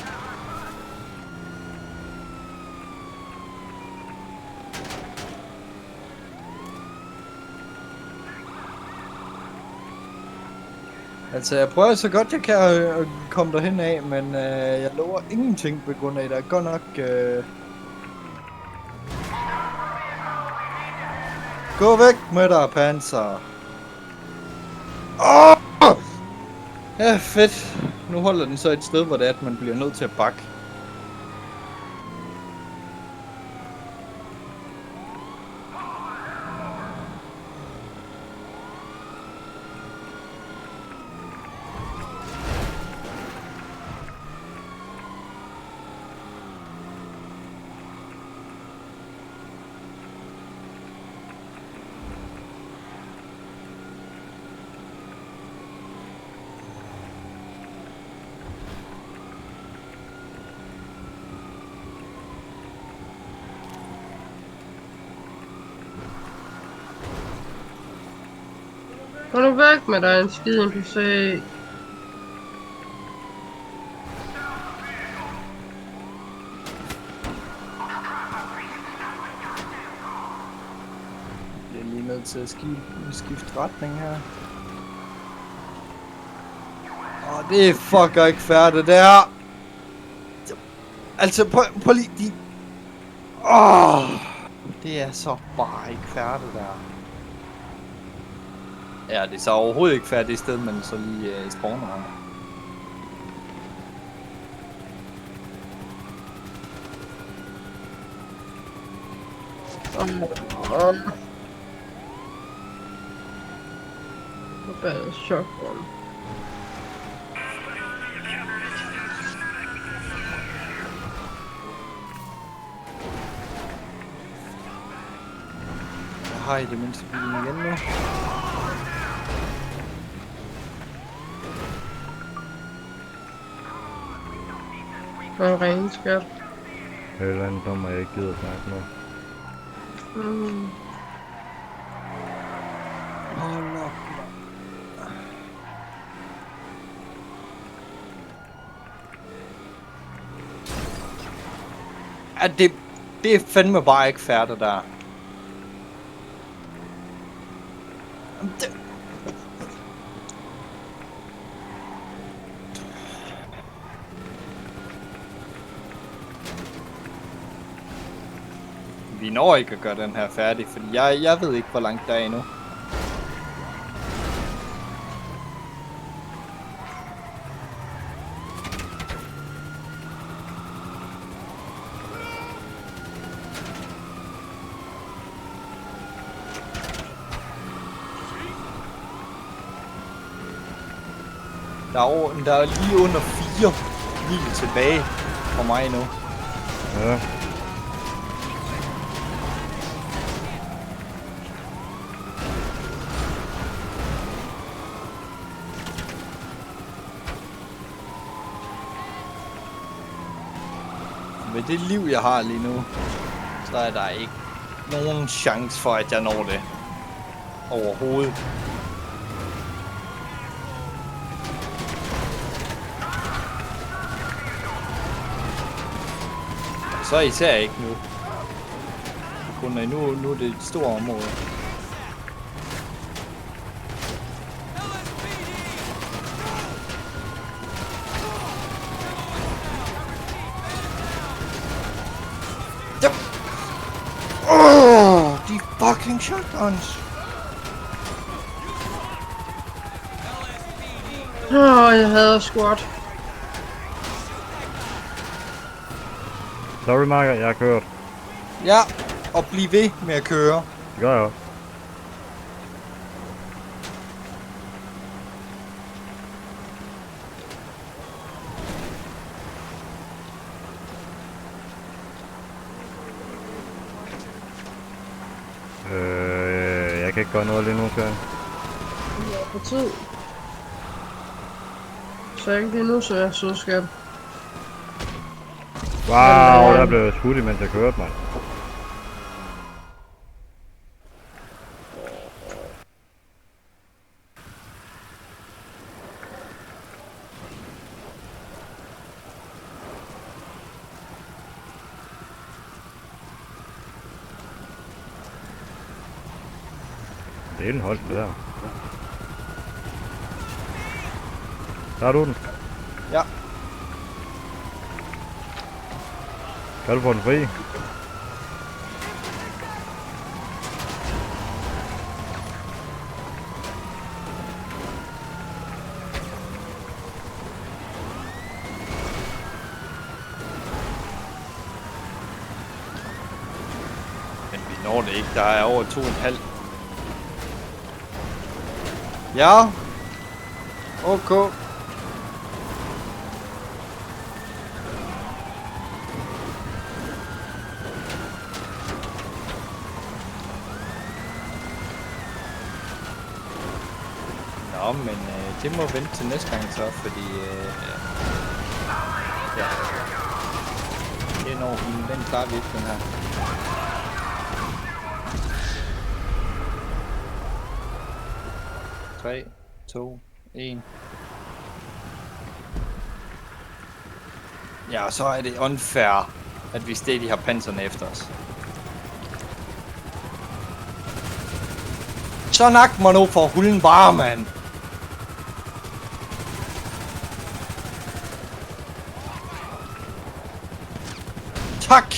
Altså, jeg prøver så godt jeg kan at komme derhen af, men jeg lover ingenting på grund af, der er godt nok... Gå væk med dig, panser! Ja, fedt. Nu holder den så et sted, hvor det er, at man bliver nødt til at bakke. Gå nu væk med dig, en skid NPC. Jeg er lige nødt til at skifte retning her. Det er fucker ikke færdigt, det her. Altså, prøv lige de... det er så bare ikke færdigt der. Ja, det er så overhovedet ikke færdigt sted, men så lige spawner her. Hvor er det shotgun? Jeg har i det mindste bilen igen nu. Og ringe skat. Eller andet nummer, jeg ikke gider snakke med. Hold op. Ja, det er fandme bare ikke fair, det der. Det... Vi når ikke at gøre den her færdig, fordi jeg ved ikke, hvor langt der er endnu. Der er lige under 4 mil tilbage for mig nu. Ja. Med det liv, jeg har lige nu, så er der ikke nogen chance for, at jeg når det. Overhovedet. Så især ikke nu. Kun nu er det et stort område. Yep. Oh, de fucking shotguns. Jeg hader squat. Sorry, Marker, jeg har kørt. Ja, og bliv ved med at køre. Det gør jeg også. Jeg kan ikke gøre noget lige nu, så. Jeg er på tid. Så ikke lige nu, så jeg så skat. Wow, jeg blev skudt, mens jeg kørte, mand. Det er en hold, det der. Der er du den. Ja. Kan du få den fri? Men vi når det ikke. Der er over 2,5. Ja. Okay. Nå, men det må vente til næste gang så, fordi ja. Det er når den klarer vi ikke, den her. Tre, 2, 1. Ja, så er det unfair, at vi stadig har panserne efter os. Så nak mig nu for hullen bare, mand. Tak!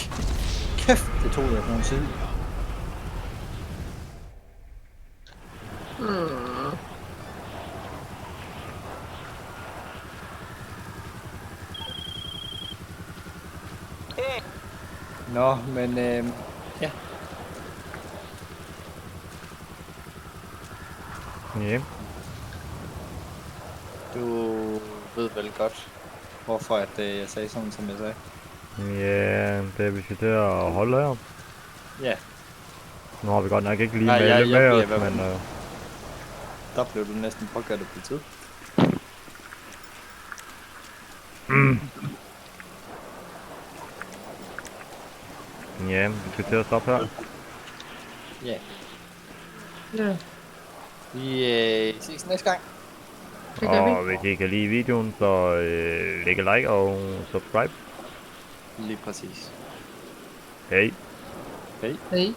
Kæft, det tog jeg på en side. Nå, men ja. Ja. Du ved vel godt, hvorfor at jeg sagde sådan, som jeg sagde. Ja, det er vi skal til at holde her. Ja, Nu har vi godt nok ikke lige Nej, med jeg med os, bliver- men der blev du næsten pågørt af politiet. Ja, vi skal til at stoppe her. Ja. Ja, Vi ses næste gang. det gør vi. Og hvis I kan lide videoen, så læg et like og subscribe. Lige præcis. Hej. Hej. Hej.